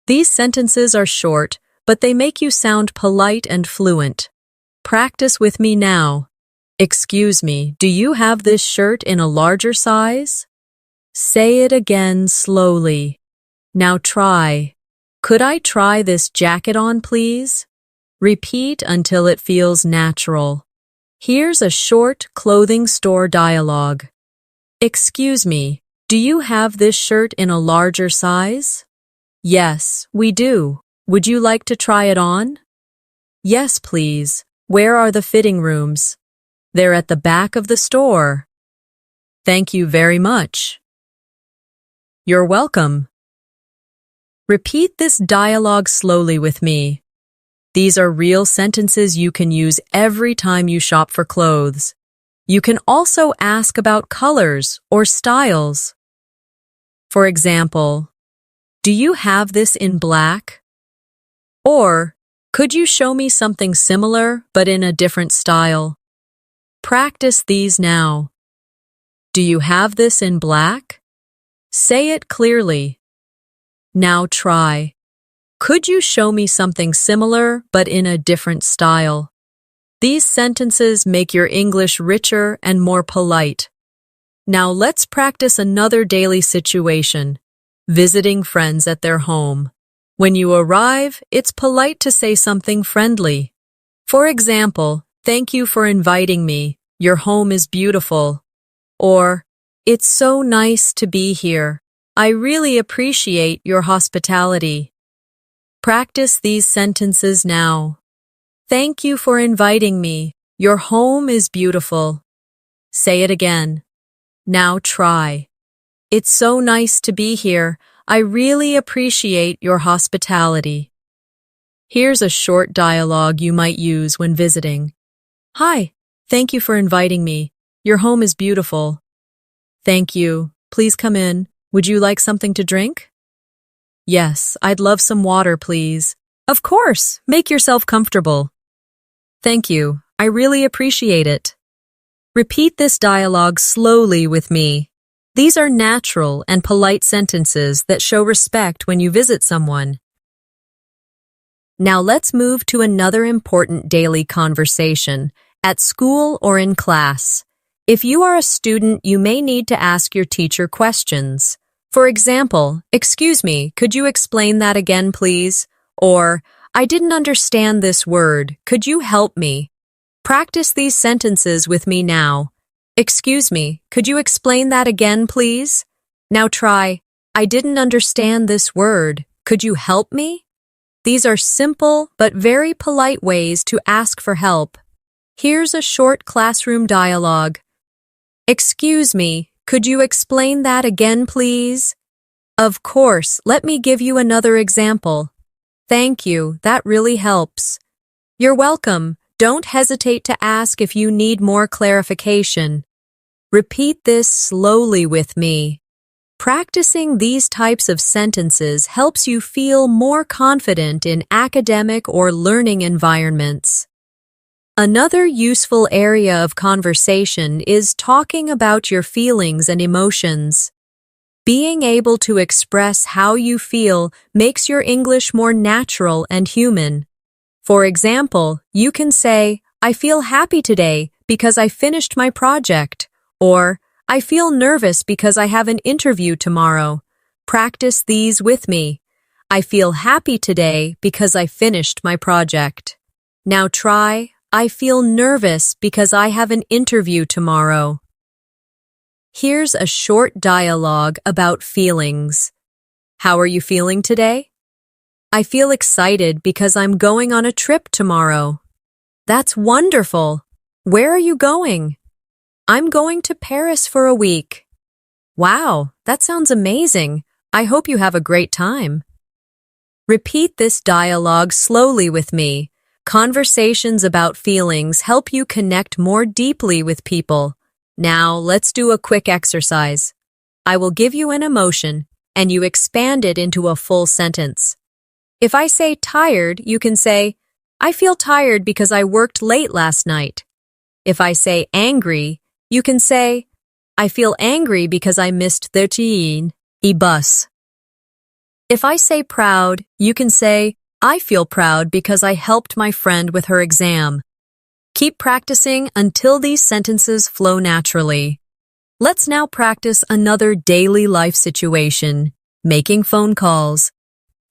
These sentences are short, but they make you sound polite and fluent. Practice with me now. Excuse me, do you have this shirt in a larger size? Say it again slowly. Now try. Could I try this jacket on, please? Repeat until it feels natural. Here's a short clothing store dialogue. Excuse me, do you have this shirt in a larger size? Yes, we do. Would you like to try it on? Yes, please. Where are the fitting rooms? They're at the back of the store. Thank you very much. You're welcome. Repeat this dialogue slowly with me. These are real sentences you can use every time you shop for clothes. You can also ask about colors or styles. For example, do you have this in black? Or, could you show me something similar but in a different style? Practice these now. Do you have this in black? Say it clearly. Now try. Could you show me something similar but in a different style? These sentences make your English richer and more polite. Now let's practice another daily situation, visiting friends at their home. When you arrive, it's polite to say something friendly. For example, thank you for inviting me. Your home is beautiful. or "It's so nice to be here. I really appreciate your hospitality." Practice these sentences now. Thank you for inviting me. Your home is beautiful. Say it again. Now try. It's so nice to be here. I really appreciate your hospitality. Here's a short dialogue you might use when visiting. Hi, thank you for inviting me. Your home is beautiful. Thank you. Please come in. Would you like something to drink? Yes, I'd love some water, please. Of course, make yourself comfortable. Thank you. I really appreciate it. Repeat this dialogue slowly with me. These are natural and polite sentences that show respect when you visit someone. Now let's move to another important daily conversation, at school or in class. If you are a student, you may need to ask your teacher questions. For example, "Excuse me, could you explain that again, please?" Or, "I didn't understand this word. Could you help me?" Practice these sentences with me now. Excuse me, could you explain that again, please? Now try, "I didn't understand this word. Could you help me?" These are simple but very polite ways to ask for help. Here's a short classroom dialogue. Excuse me, could you explain that again, please? Of course, let me give you another example. Thank you, that really helps. You're welcome. Don't hesitate to ask if you need more clarification. Repeat this slowly with me. Practicing these types of sentences helps you feel more confident in academic or learning environments. Another useful area of conversation is talking about your feelings and emotions. Being able to express how you feel makes your English more natural and human. For example, you can say, "I feel happy today because I finished my project," or "I feel nervous because I have an interview tomorrow." Practice these with me. I feel happy today because I finished my project. Now try, "I feel nervous because I have an interview tomorrow." Here's a short dialogue about feelings. How are you feeling today? I feel excited because I'm going on a trip tomorrow. That's wonderful. Where are you going? I'm going to Paris for a week. Wow, that sounds amazing. I hope you have a great time. Repeat this dialogue slowly with me. Conversations about feelings help you connect more deeply with people. Now, let's do a quick exercise. I will give you an emotion, and you expand it into a full sentence. If I say tired, you can say, "I feel tired because I worked late last night." If I say angry, you can say, "I feel angry because I missed the bus." If I say proud, you can say, "I feel proud because I helped my friend with her exam." Keep practicing until these sentences flow naturally. Let's now practice another daily life situation, making phone calls.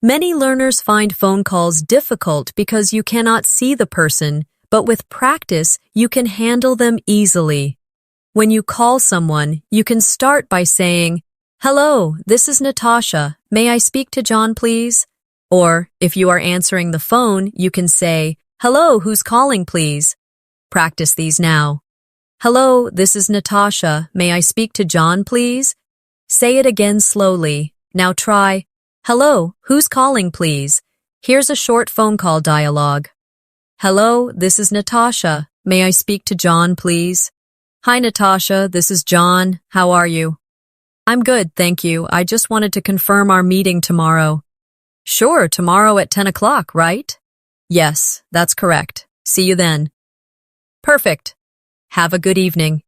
Many learners find phone calls difficult because you cannot see the person, but with practice, you can handle them easily. When you call someone, you can start by saying, "Hello, this is Natasha. May I speak to John, please?" Or, if you are answering the phone, you can say, "Hello, who's calling, please?" Practice these now. "Hello, this is Natasha. May I speak to John, please?" Say it again slowly. Now try, "Hello, who's calling, please?" Here's a short phone call dialogue. "Hello, this is Natasha. May I speak to John, please?" "Hi, Natasha. This is John. How are you?" "I'm good, thank you. I just wanted to confirm our meeting tomorrow." "Sure, tomorrow at 10 o'clock, right?" "Yes, that's correct. See you then." Perfect. Have a good evening.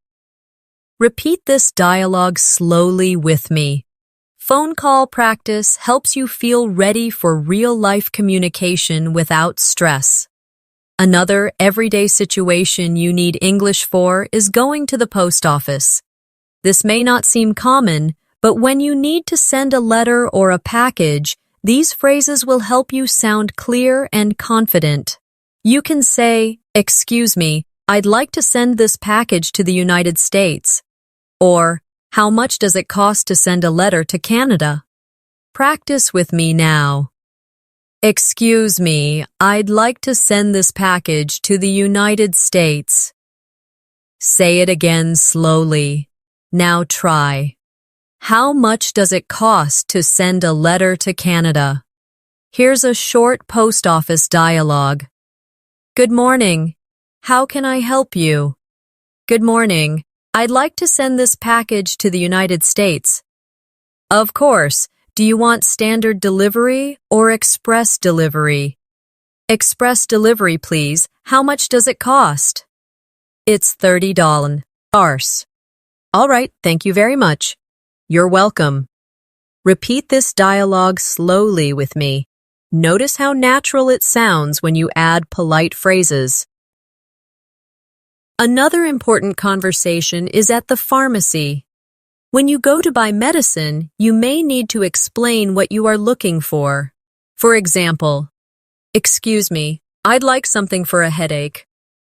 Repeat this dialogue slowly with me. Phone call practice helps you feel ready for real-life communication without stress. Another everyday situation you need English for is going to the post office. This may not seem common, but when you need to send a letter or a package, these phrases will help you sound clear and confident. You can say, "Excuse me, I'd like to send this package to the United States." Or, how much does it cost to send a letter to Canada? Practice with me now. Excuse me, I'd like to send this package to the United States. Say it again slowly. Now try. How much does it cost to send a letter to Canada? Here's a short post office dialogue. Good morning. How can I help you? Good morning. I'd like to send this package to the United States. Of course. Do you want standard delivery or express delivery? Express delivery, please. How much does it cost? It's $30. All right, thank you very much. You're welcome. Repeat this dialogue slowly with me. Notice how natural it sounds when you add polite phrases. Another important conversation is at the pharmacy. When you go to buy medicine, you may need to explain what you are looking for. For example, excuse me, I'd like something for a headache.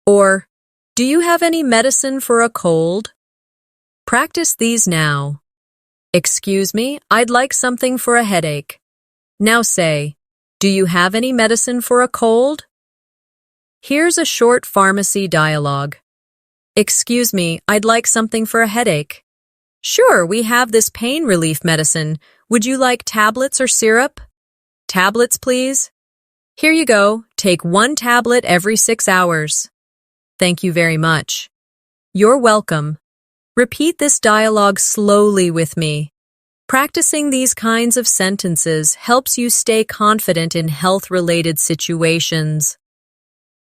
Or, do you have any medicine for a cold? Practice these now. Excuse me, I'd like something for a headache. Now say, do you have any medicine for a cold? Here's a short pharmacy dialogue. Excuse me, I'd like something for a headache. Sure, we have this pain relief medicine. Would you like tablets or syrup? Tablets, please. Here you go. Take 1 tablet every 6 hours. Thank you very much. You're welcome. Repeat this dialogue slowly with me. Practicing these kinds of sentences helps you stay confident in health-related situations.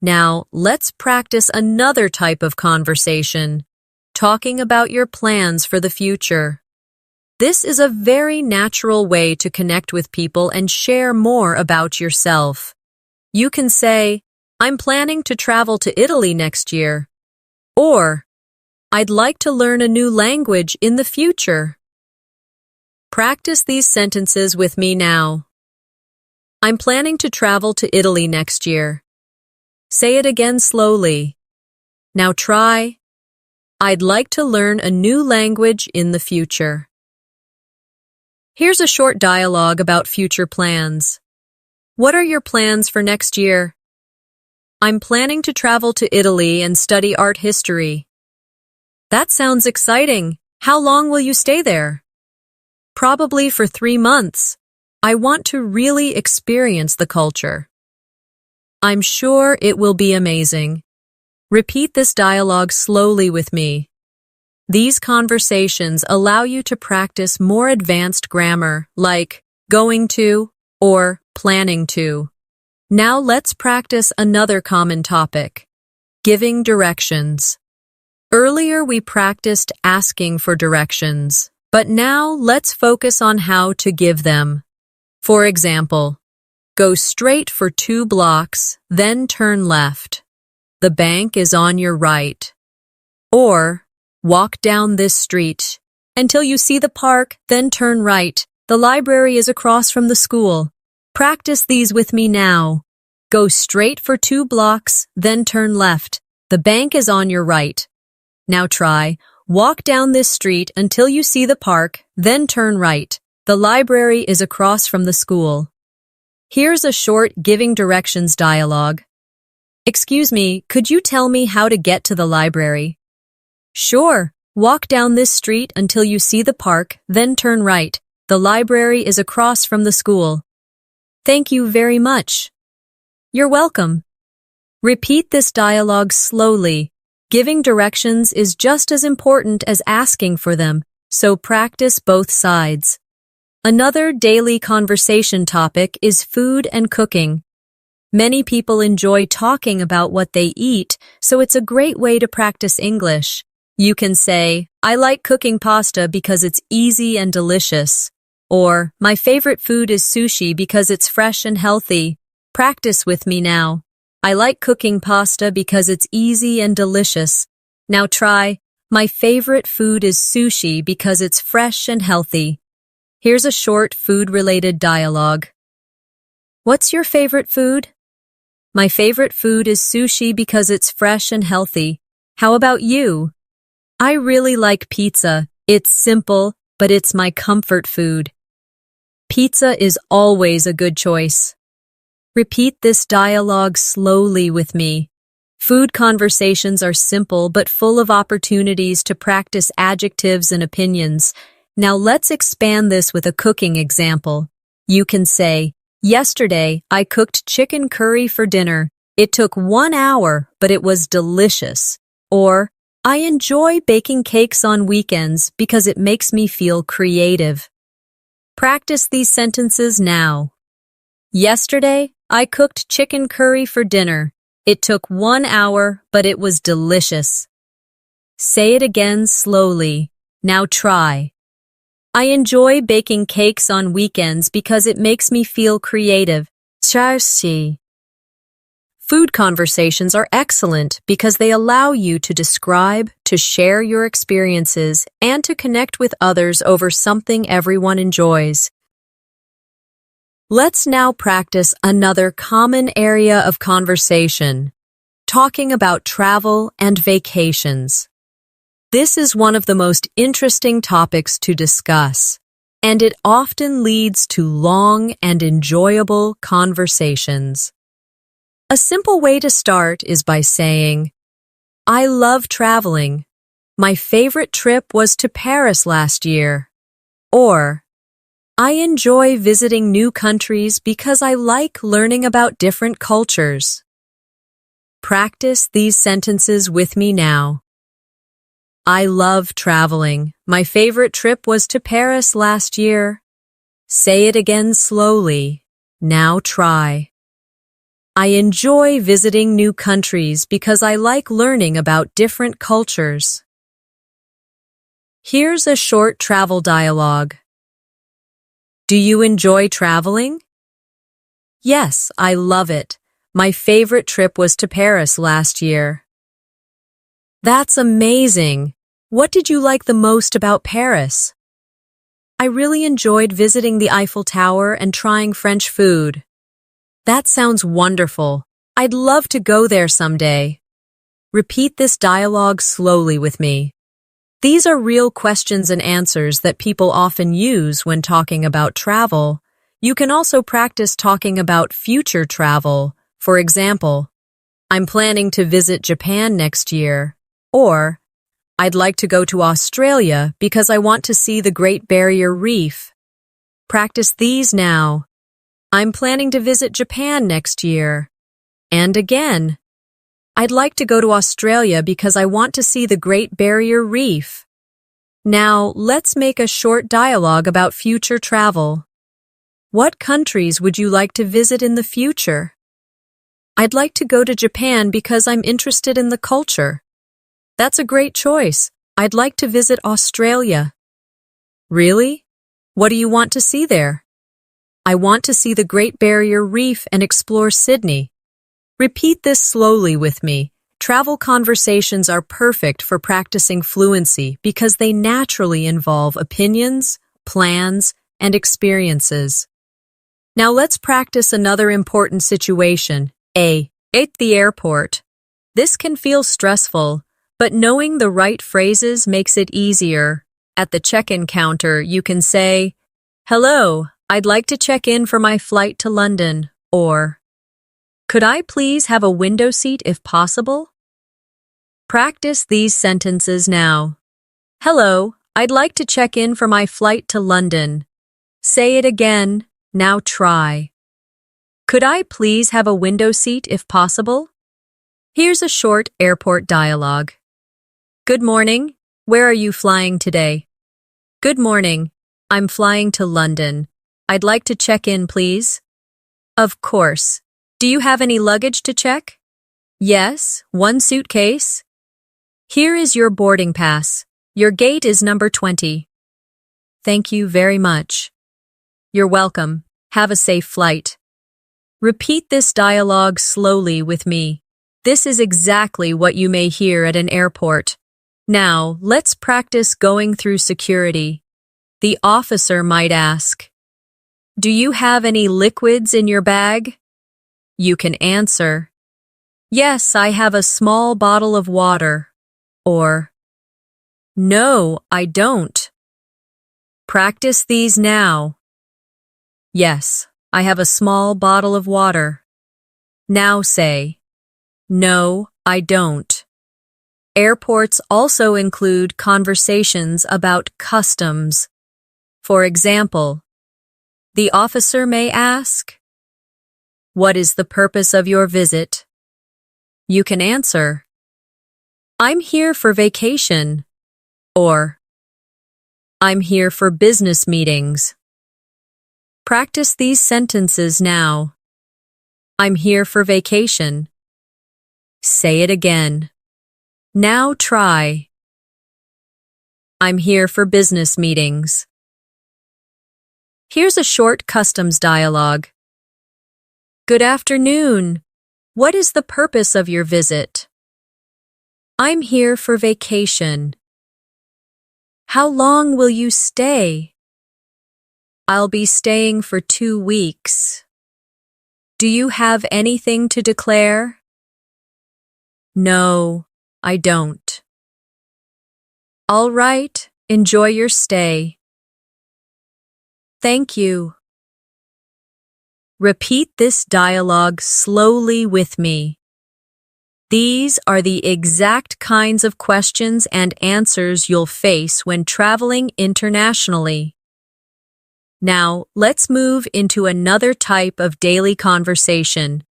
Now, let's practice another type of conversation. Talking about your plans for the future. This is a very natural way to connect with people and share more about yourself. You can say, I'm planning to travel to Italy next year. Or, I'd like to learn a new language in the future. Practice these sentences with me now. I'm planning to travel to Italy next year. Say it again slowly. Now try. I'd like to learn a new language in the future. Here's a short dialogue about future plans. What are your plans for next year? I'm planning to travel to Italy and study art history. That sounds exciting. How long will you stay there? Probably for 3 months. I want to really experience the culture. I'm sure it will be amazing. Repeat this dialogue slowly with me. These conversations allow you to practice more advanced grammar like going to or planning to. Now let's practice another common topic, giving directions. Earlier we practiced asking for directions, but now let's focus on how to give them. For example, go straight for 2 blocks, then turn left. The bank is on your right. Or, walk down this street until you see the park, then turn right. The library is across from the school. Practice these with me now. Go straight for 2 blocks, then turn left. The bank is on your right. Now try, walk down this street until you see the park, then turn right. The library is across from the school. Here's a short giving directions dialogue. Excuse me, could you tell me how to get to the library? Sure. Walk down this street until you see the park, then turn right. The library is across from the school. Thank you very much. You're welcome. Repeat this dialogue slowly. Giving directions is just as important as asking for them, so practice both sides. Another daily conversation topic is food and cooking. Many people enjoy talking about what they eat, so it's a great way to practice English. You can say, I like cooking pasta because it's easy and delicious. Or, my favorite food is sushi because it's fresh and healthy. Practice with me now. I like cooking pasta because it's easy and delicious. Now try, my favorite food is sushi because it's fresh and healthy. Here's a short food-related dialogue. What's your favorite food? My favorite food is sushi because it's fresh and healthy. How about you? I really like pizza. It's simple, but it's my comfort food. Pizza is always a good choice. Repeat this dialogue slowly with me. Food conversations are simple but full of opportunities to practice adjectives and opinions. Now let's expand this with a cooking example. You can say, "Yesterday, I cooked chicken curry for dinner. It took 1 hour, but it was delicious." Or, "I enjoy baking cakes on weekends because it makes me feel creative." Practice these sentences now. Yesterday, I cooked chicken curry for dinner. It took 1 hour, but it was delicious. Say it again slowly. Now try. I enjoy baking cakes on weekends because it makes me feel creative. Food conversations are excellent because they allow you to describe, to share your experiences, and to connect with others over something everyone enjoys. Let's now practice another common area of conversation, talking about travel and vacations. This is one of the most interesting topics to discuss, and it often leads to long and enjoyable conversations. A simple way to start is by saying, "I love traveling. My favorite trip was to Paris last year." Or, "I enjoy visiting new countries because I like learning about different cultures." Practice these sentences with me now. I love traveling. My favorite trip was to Paris last year. Say it again slowly. Now try. I enjoy visiting new countries because I like learning about different cultures. Here's a short travel dialogue. Do you enjoy traveling? Yes, I love it. My favorite trip was to Paris last year. That's amazing. What did you like the most about Paris? I really enjoyed visiting the Eiffel Tower and trying French food. That sounds wonderful. I'd love to go there someday. Repeat this dialogue slowly with me. These are real questions and answers that people often use when talking about travel. You can also practice talking about future travel. For example, I'm planning to visit Japan next year. Or, I'd like to go to Australia because I want to see the Great Barrier Reef. Practice these now. I'm planning to visit Japan next year. And again, I'd like to go to Australia because I want to see the Great Barrier Reef. Now, let's make a short dialogue about future travel. What countries would you like to visit in the future? I'd like to go to Japan because I'm interested in the culture. That's a great choice. I'd like to visit Australia. Really? What do you want to see there? I want to see the Great Barrier Reef and explore Sydney. Repeat this slowly with me. Travel conversations are perfect for practicing fluency because they naturally involve opinions, plans, and experiences. Now let's practice another important situation. At the airport. This can feel stressful, but knowing the right phrases makes it easier. At the check-in counter, you can say, "Hello, I'd like to check in for my flight to London," or, "Could I please have a window seat if possible?" Practice these sentences now. Hello, I'd like to check in for my flight to London. Say it again. Now try. Could I please have a window seat if possible? Here's a short airport dialogue. Good morning. Where are you flying today? Good morning. I'm flying to London. I'd like to check in, please. Of course. Do you have any luggage to check? Yes, one suitcase. Here is your boarding pass. Your gate is number 20. Thank you very much. You're welcome. Have a safe flight. Repeat this dialogue slowly with me. This is exactly what you may hear at an airport. Now, let's practice going through security. The officer might ask, "Do you have any liquids in your bag?" You can answer, "Yes, I have a small bottle of water." Or, No, I don't. Practice these now. Yes, I have a small bottle of water. Now say, no, I don't. Airports also include conversations about customs. For example, the officer may ask, "What is the purpose of your visit?" You can answer, "I'm here for vacation," or "I'm here for business meetings." Practice these sentences now. I'm here for vacation. Say it again. Now try. I'm here for business meetings. Here's a short customs dialogue. Good afternoon. What is the purpose of your visit? I'm here for vacation. How long will you stay? I'll be staying for 2 weeks. Do you have anything to declare? No, I don't. All right, enjoy your stay. Thank you. Repeat this dialogue slowly with me. These are the exact kinds of questions and answers you'll face when traveling internationally. Now, let's move into another type of daily conversation,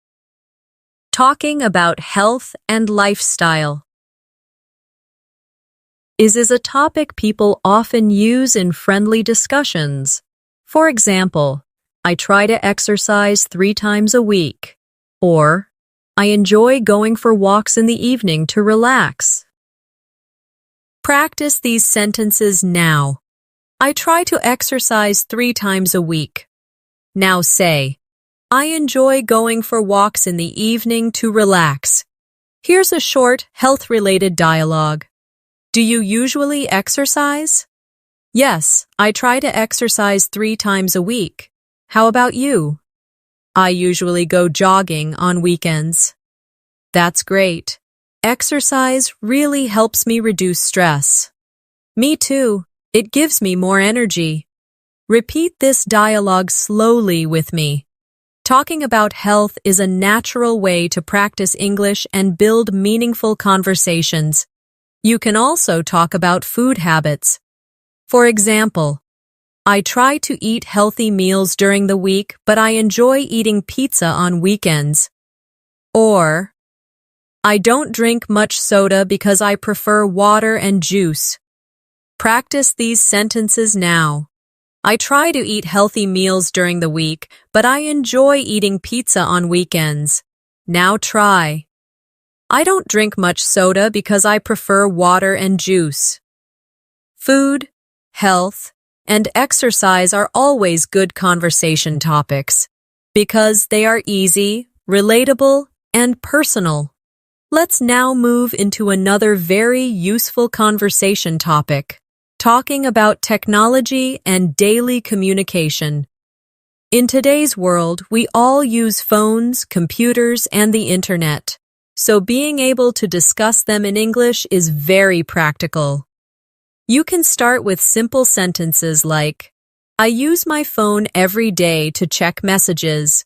talking about health and lifestyle. Is a topic people often use in friendly discussions. For example, I try to exercise 3 times a week, or I enjoy going for walks in the evening to relax. Practice these sentences now. I try to exercise 3 times a week. Now say, I enjoy going for walks in the evening to relax. Here's a short, health-related dialogue. Do you usually exercise? Yes, I try to exercise 3 times a week. How about you? I usually go jogging on weekends. That's great. Exercise really helps me reduce stress. Me too. It gives me more energy. Repeat this dialogue slowly with me. Talking about health is a natural way to practice English and build meaningful conversations. You can also talk about food habits. For example, I try to eat healthy meals during the week, but I enjoy eating pizza on weekends. Or, I don't drink much soda because I prefer water and juice. Practice these sentences now. I try to eat healthy meals during the week, but I enjoy eating pizza on weekends. Now try. I don't drink much soda because I prefer water and juice. Food, health, and exercise are always good conversation topics because they are easy, relatable, and personal. Let's now move into another very useful conversation topic, talking about technology and daily communication. In today's world, we all use phones, computers, and the internet, so being able to discuss them in English is very practical. You can start with simple sentences like, I use my phone every day to check messages,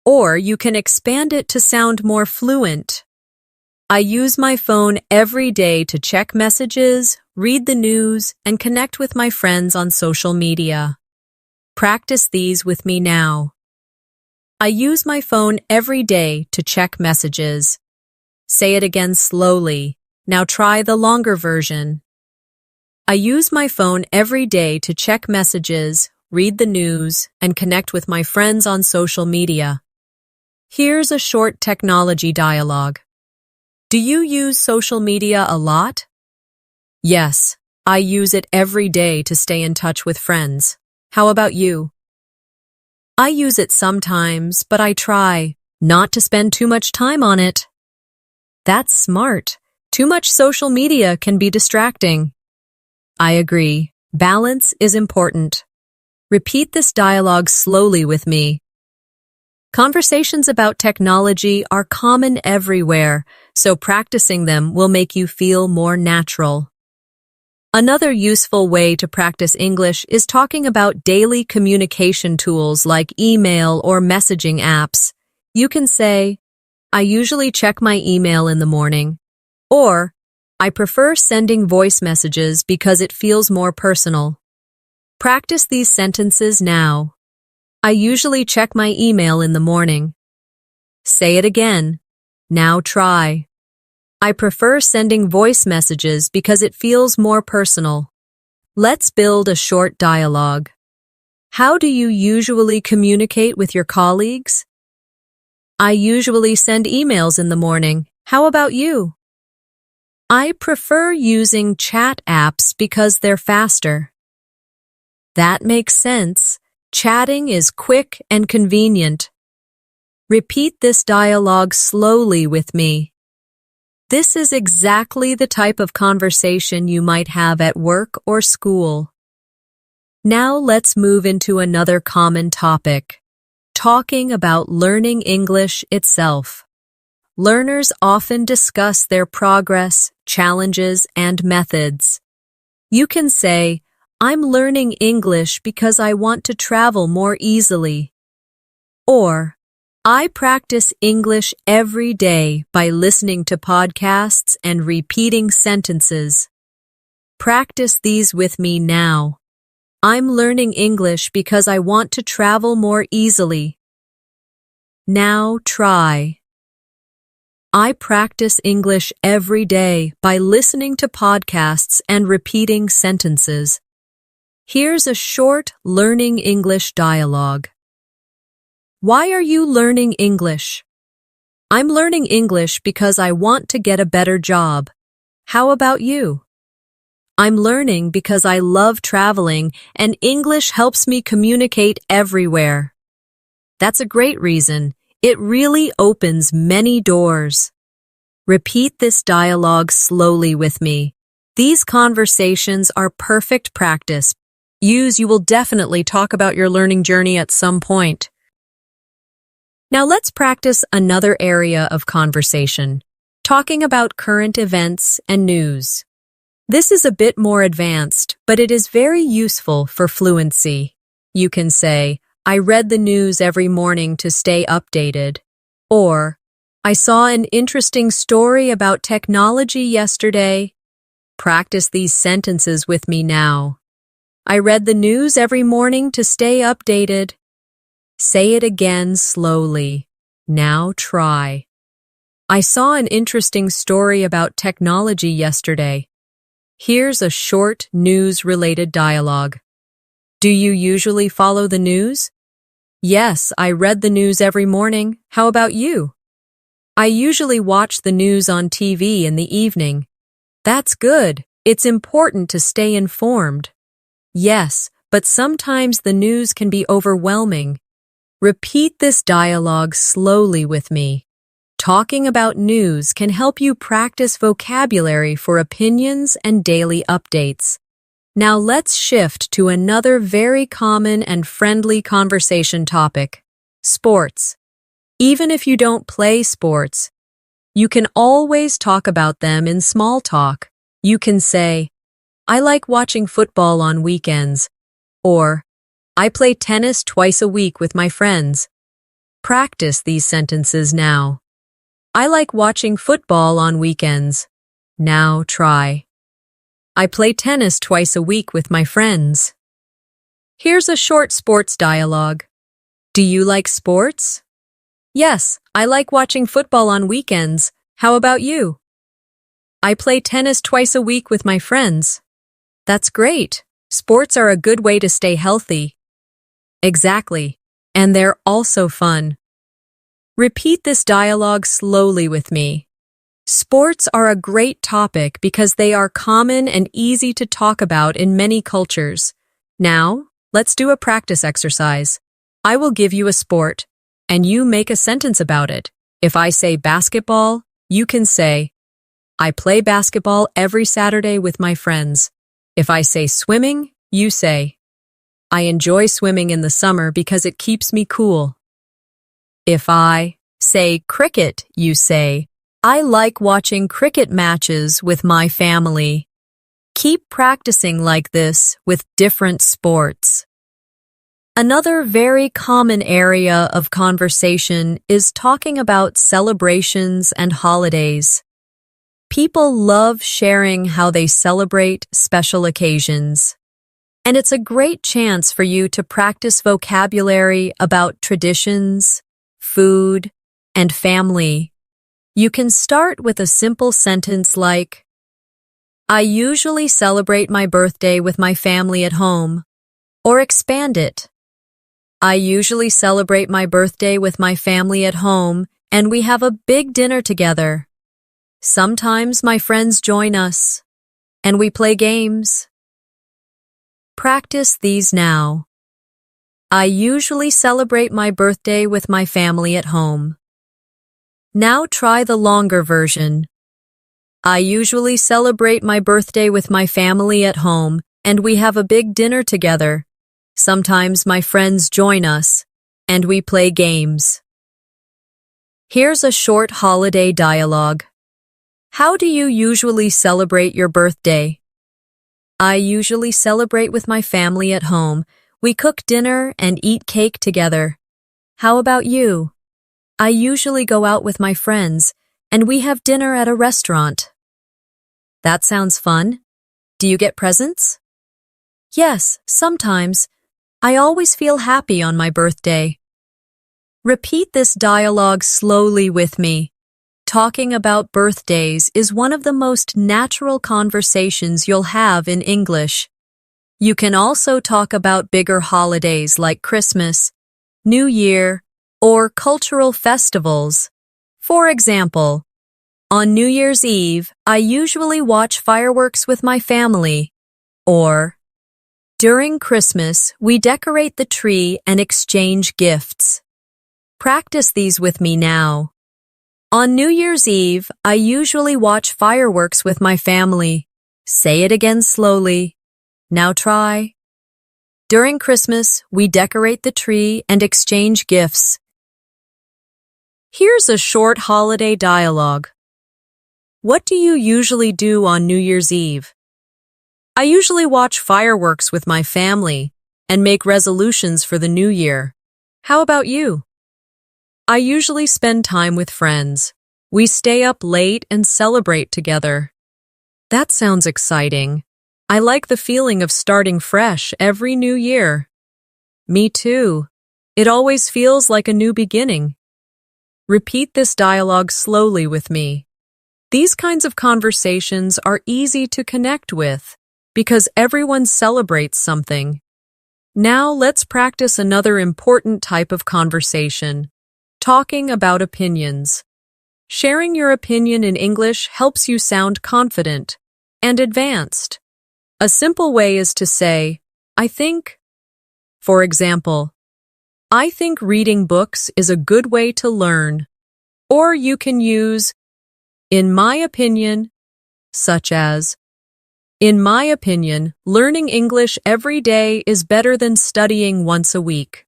or you can expand it to sound more fluent. I use my phone every day to check messages, read the news, and connect with my friends on social media. Practice these with me now. I use my phone every day to check messages. Say it again slowly. Now try the longer version. I use my phone every day to check messages, read the news, and connect with my friends on social media. Here's a short technology dialogue. Do you use social media a lot? Yes, I use it every day to stay in touch with friends. How about you? I use it sometimes, but I try not to spend too much time on it. That's smart. Too much social media can be distracting. I agree. Balance is important. Repeat this dialogue slowly with me. Conversations about technology are common everywhere, so practicing them will make you feel more natural. Another useful way to practice English is talking about daily communication tools like email or messaging apps. You can say, I usually check my email in the morning, or I prefer sending voice messages because it feels more personal. Practice these sentences now. I usually check my email in the morning. Say it again. Now try. I prefer sending voice messages because it feels more personal. Let's build a short dialogue. How do you usually communicate with your colleagues? I usually send emails in the morning. How about you? I prefer using chat apps because they're faster. That makes sense. Chatting is quick and convenient. Repeat this dialogue slowly with me. This is exactly the type of conversation you might have at work or school. Now let's move into another common topic, talking about learning English itself. Learners often discuss their progress, challenges, and methods. You can say, I'm learning English because I want to travel more easily. Or, I practice English every day by listening to podcasts and repeating sentences. Practice these with me now. I'm learning English because I want to travel more easily. Now try. I practice English every day by listening to podcasts and repeating sentences. Here's a short learning English dialogue. Why are you learning English? I'm learning English because I want to get a better job. How about you? I'm learning because I love traveling and English helps me communicate everywhere. That's a great reason. It really opens many doors. Repeat this dialogue slowly with me. These conversations are perfect practice. You will definitely talk about your learning journey at some point. Now let's practice another area of conversation, talking about current events and news. This is a bit more advanced, but it is very useful for fluency. You can say, I read the news every morning to stay updated. Or, I saw an interesting story about technology yesterday. Practice these sentences with me now. I read the news every morning to stay updated. Say it again slowly. Now try. I saw an interesting story about technology yesterday. Here's a short news-related dialogue. Do you usually follow the news? Yes, I read the news every morning. How about you? I usually watch the news on TV in the evening. That's good. It's important to stay informed. Yes, but sometimes the news can be overwhelming. Repeat this dialogue slowly with me. Talking about news can help you practice vocabulary for opinions and daily updates. Now let's shift to another very common and friendly conversation topic, sports. Even if you don't play sports, you can always talk about them in small talk. You can say, I like watching football on weekends, or I play tennis twice a week with my friends. Practice these sentences now. I like watching football on weekends. Now try. I play tennis twice a week with my friends. Here's a short sports dialogue. Do you like sports? Yes, I like watching football on weekends. How about you? I play tennis twice a week with my friends. That's great. Sports are a good way to stay healthy. Exactly. And they're also fun. Repeat this dialogue slowly with me. Sports are a great topic because they are common and easy to talk about in many cultures. Now, let's do a practice exercise. I will give you a sport, and you make a sentence about it. If I say basketball, you can say, I play basketball every Saturday with my friends. If I say swimming, you say, I enjoy swimming in the summer because it keeps me cool. If I say cricket, you say, I like watching cricket matches with my family. Keep practicing like this with different sports. Another very common area of conversation is talking about celebrations and holidays. People love sharing how they celebrate special occasions. And it's a great chance for you to practice vocabulary about traditions, food, and family. You can start with a simple sentence like, I usually celebrate my birthday with my family at home, or expand it. I usually celebrate my birthday with my family at home, and we have a big dinner together. Sometimes my friends join us, and we play games. Practice these now. I usually celebrate my birthday with my family at home. Now try the longer version. I usually celebrate my birthday with my family at home, and we have a big dinner together. Sometimes my friends join us, and we play games. Here's a short holiday dialogue. How do you usually celebrate your birthday? I usually celebrate with my family at home. We cook dinner and eat cake together. How about you? I usually go out with my friends, and we have dinner at a restaurant. That sounds fun. Do you get presents? Yes, sometimes. I always feel happy on my birthday. Repeat this dialogue slowly with me. Talking about birthdays is one of the most natural conversations you'll have in English. You can also talk about bigger holidays like Christmas, New Year, or cultural festivals. For example, on New Year's Eve, I usually watch fireworks with my family. Or, during Christmas, we decorate the tree and exchange gifts. Practice these with me now. On New Year's Eve, I usually watch fireworks with my family. Say it again slowly. Now try. During Christmas, we decorate the tree and exchange gifts. Here's a short holiday dialogue. What do you usually do on New Year's Eve? I usually watch fireworks with my family and make resolutions for the new year. How about you? I usually spend time with friends. We stay up late and celebrate together. That sounds exciting. I like the feeling of starting fresh every new year. Me too. It always feels like a new beginning. Repeat this dialogue slowly with me. These kinds of conversations are easy to connect with because everyone celebrates something. Now let's practice another important type of conversation. Talking about opinions. Sharing your opinion in English helps you sound confident and advanced. A simple way is to say, I think. For example, I think reading books is a good way to learn. Or you can use, in my opinion, such as, in my opinion, learning English every day is better than studying once a week.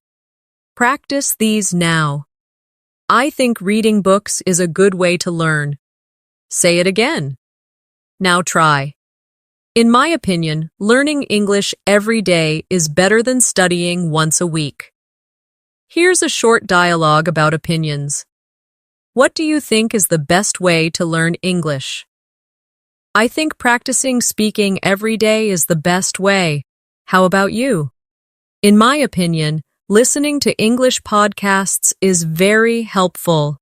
Practice these now. I think reading books is a good way to learn. Say it again. Now try. In my opinion, learning English every day is better than studying once a week. Here's a short dialogue about opinions. What do you think is the best way to learn English? I think practicing speaking every day is the best way. How about you? In my opinion, listening to English podcasts is very helpful.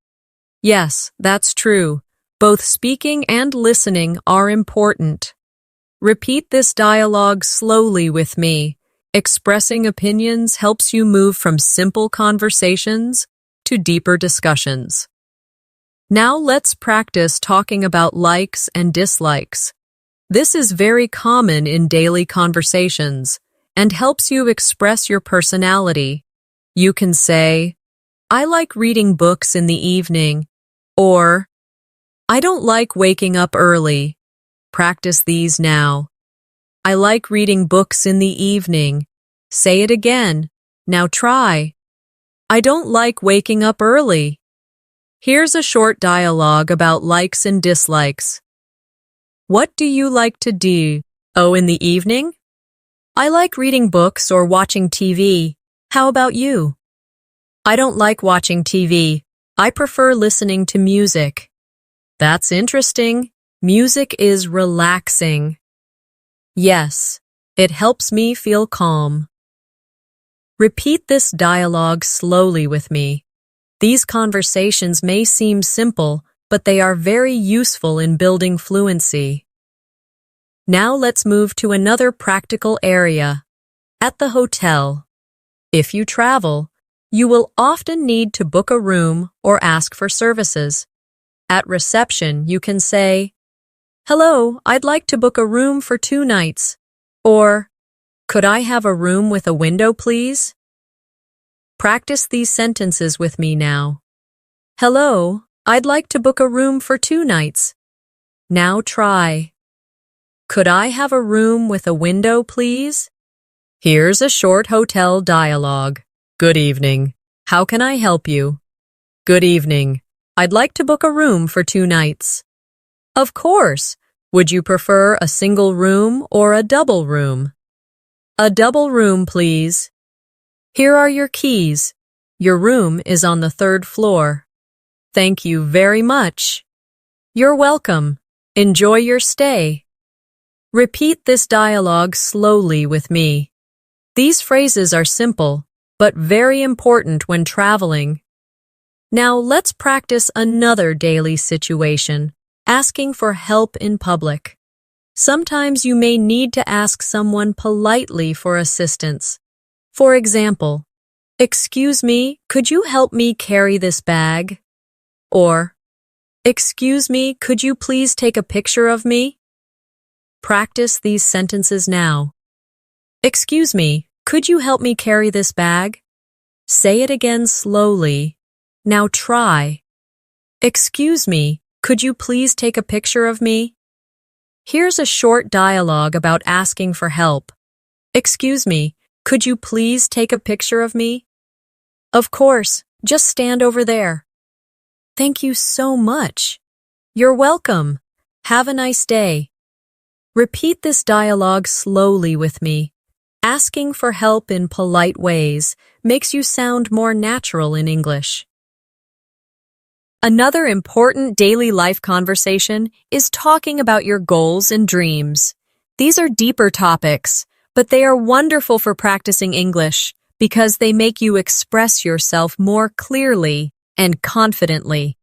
Yes, that's true. Both speaking and listening are important. Repeat this dialogue slowly with me. Expressing opinions helps you move from simple conversations to deeper discussions. Now let's practice talking about likes and dislikes. This is very common in daily conversations and helps you express your personality. You can say, I like reading books in the evening, or I don't like waking up early. Practice these now. I like reading books in the evening. Say it again. Now try. I don't like waking up early. Here's a short dialogue about likes and dislikes. What do you like to do Oh, in the evening? I like reading books or watching TV. How about you? I don't like watching TV. I prefer listening to music. That's interesting. Music is relaxing. Yes, it helps me feel calm. Repeat this dialogue slowly with me. These conversations may seem simple, but they are very useful in building fluency. Now let's move to another practical area. At the hotel. If you travel, you will often need to book a room or ask for services. At reception, you can say, "Hello, I'd like to book a room for 2 nights." Or, "Could I have a room with a window, please?" Practice these sentences with me now. "Hello, I'd like to book a room for 2 nights." Now try. "Could I have a room with a window, please?" Here's a short hotel dialogue. Good evening. How can I help you? Good evening. I'd like to book a room for 2 nights. Of course. Would you prefer a single room or a double room? A double room, please. Here are your keys. Your room is on the 3rd floor. Thank you very much. You're welcome. Enjoy your stay. Repeat this dialogue slowly with me. These phrases are simple, but very important when traveling. Now let's practice another daily situation, asking for help in public. Sometimes you may need to ask someone politely for assistance. For example, "Excuse me, could you help me carry this bag?" Or, "Excuse me, could you please take a picture of me?" Practice these sentences now. "Excuse me, could you help me carry this bag?" Say it again slowly. Now try. "Excuse me, could you please take a picture of me?" Here's a short dialogue about asking for help. "Excuse me, could you please take a picture of me?" "Of course, just stand over there." "Thank you so much." "You're welcome. Have a nice day." Repeat this dialogue slowly with me. Asking for help in polite ways makes you sound more natural in English. Another important daily life conversation is talking about your goals and dreams. These are deeper topics, but they are wonderful for practicing English because they make you express yourself more clearly and confidently.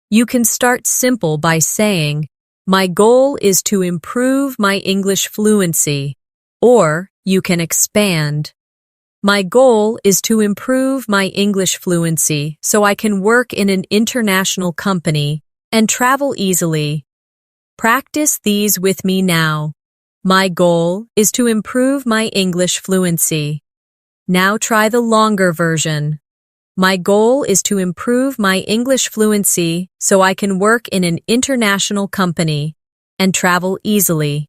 You can start simple by saying, "My goal is to improve my English fluency," or you can expand. "My goal is to improve my English fluency so I can work in an international company and travel easily." Practice these with me now. My goal is to improve my English fluency. Now try the longer version. My goal is to improve my English fluency so I can work in an international company and travel easily.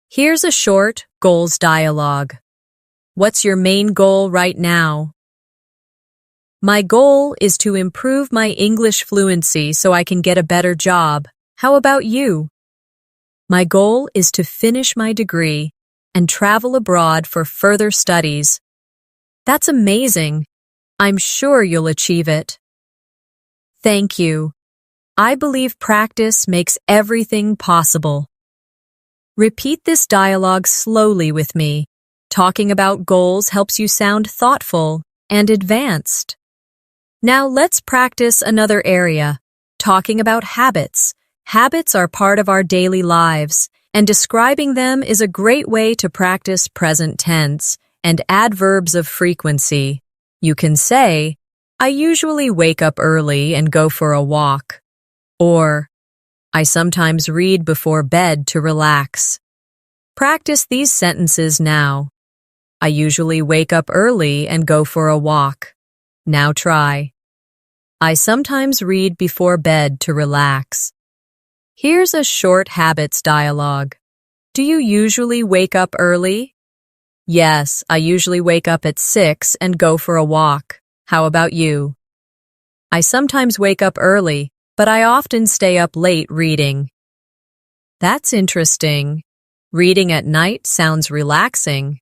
Here's a short goals dialogue. What's your main goal right now? My goal is to improve my English fluency so I can get a better job. How about you? My goal is to finish my degree and travel abroad for further studies. That's amazing. I'm sure you'll achieve it. Thank you. I believe practice makes everything possible. Repeat this dialogue slowly with me. Talking about goals helps you sound thoughtful and advanced. Now let's practice another area, talking about habits. Habits are part of our daily lives, and describing them is a great way to practice present tense and adverbs of frequency. You can say, "I usually wake up early and go for a walk," or "I sometimes read before bed to relax." Practice these sentences now. I usually wake up early and go for a walk. Now try. I sometimes read before bed to relax. Here's a short habits dialogue. Do you usually wake up early? Yes, I usually wake up at 6 and go for a walk. How about you? I sometimes wake up early, but I often stay up late reading. That's interesting. Reading at night sounds relaxing.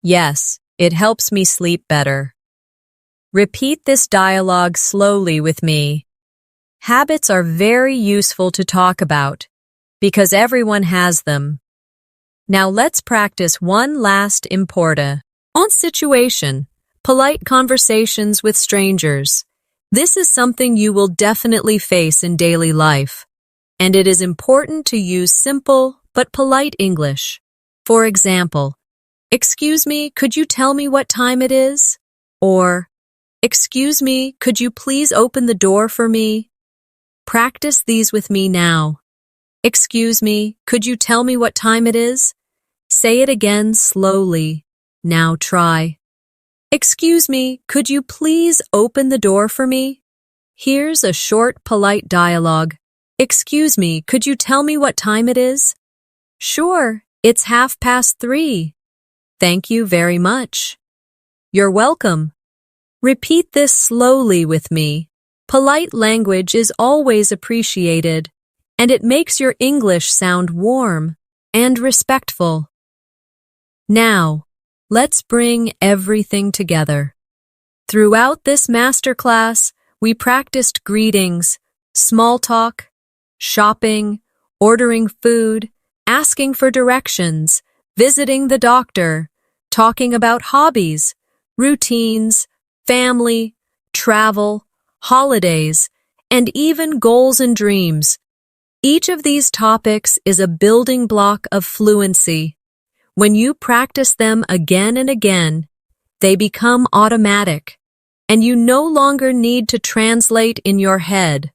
Yes, it helps me sleep better. Repeat this dialogue slowly with me. Habits are very useful to talk about because everyone has them. Now let's practice one last important situation, polite conversations with strangers. This is something you will definitely face in daily life, and it is important to use simple but polite English. For example, "Excuse me, could you tell me what time it is?" Or, "Excuse me, could you please open the door for me?" Practice these with me now. "Excuse me, could you tell me what time it is?" Say it again slowly. Now try. "Excuse me, could you please open the door for me?" Here's a short, polite dialogue. "Excuse me, could you tell me what time it is?" "Sure, it's 3:30. Thank you very much." "You're welcome." Repeat this slowly with me. Polite language is always appreciated, and it makes your English sound warm and respectful. Now, let's bring everything together. Throughout this masterclass, we practiced greetings, small talk, shopping, ordering food, asking for directions, visiting the doctor, talking about hobbies, routines, family, travel, holidays, and even goals and dreams. Each of these topics is a building block of fluency. When you practice them again and again, they become automatic, and you no longer need to translate in your head.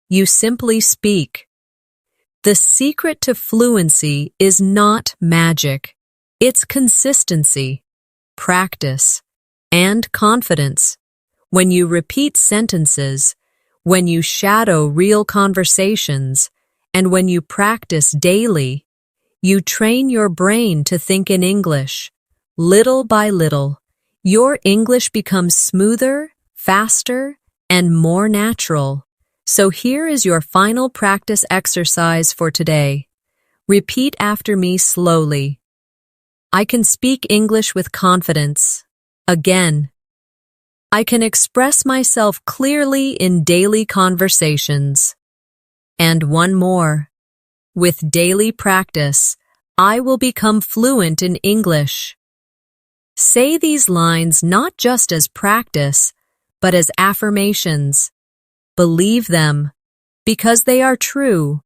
You simply speak. The secret to fluency is not magic. It's consistency, practice, and confidence. When you repeat sentences, when you shadow real conversations, and when you practice daily, you train your brain to think in English. Little by little, your English becomes smoother, faster, and more natural. So here is your final practice exercise for today. Repeat after me slowly. I can speak English with confidence. Again. I can express myself clearly in daily conversations. And one more. With daily practice, I will become fluent in English. Say these lines not just as practice, but as affirmations. Believe them, because they are true.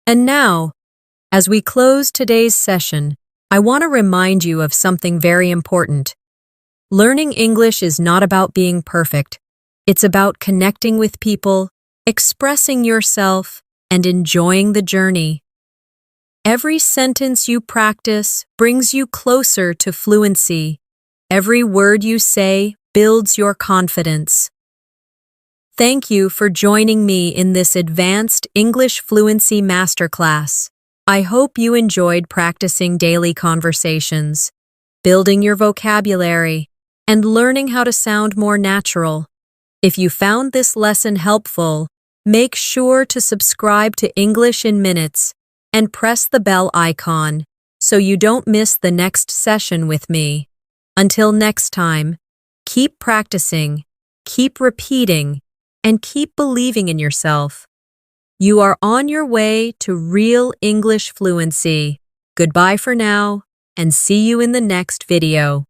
And now, as we close today's session, I want to remind you of something very important. Learning English is not about being perfect. It's about connecting with people, expressing yourself, and enjoying the journey. Every sentence you practice brings you closer to fluency. Every word you say builds your confidence. Thank you for joining me in this advanced English fluency masterclass. I hope you enjoyed practicing daily conversations, building your vocabulary, and learning how to sound more natural. If you found this lesson helpful, make sure to subscribe to English in Minutes and press the bell icon so you don't miss the next session with me. Until next time, keep practicing, keep repeating, and keep believing in yourself. You are on your way to real English fluency. Goodbye for now, and see you in the next video.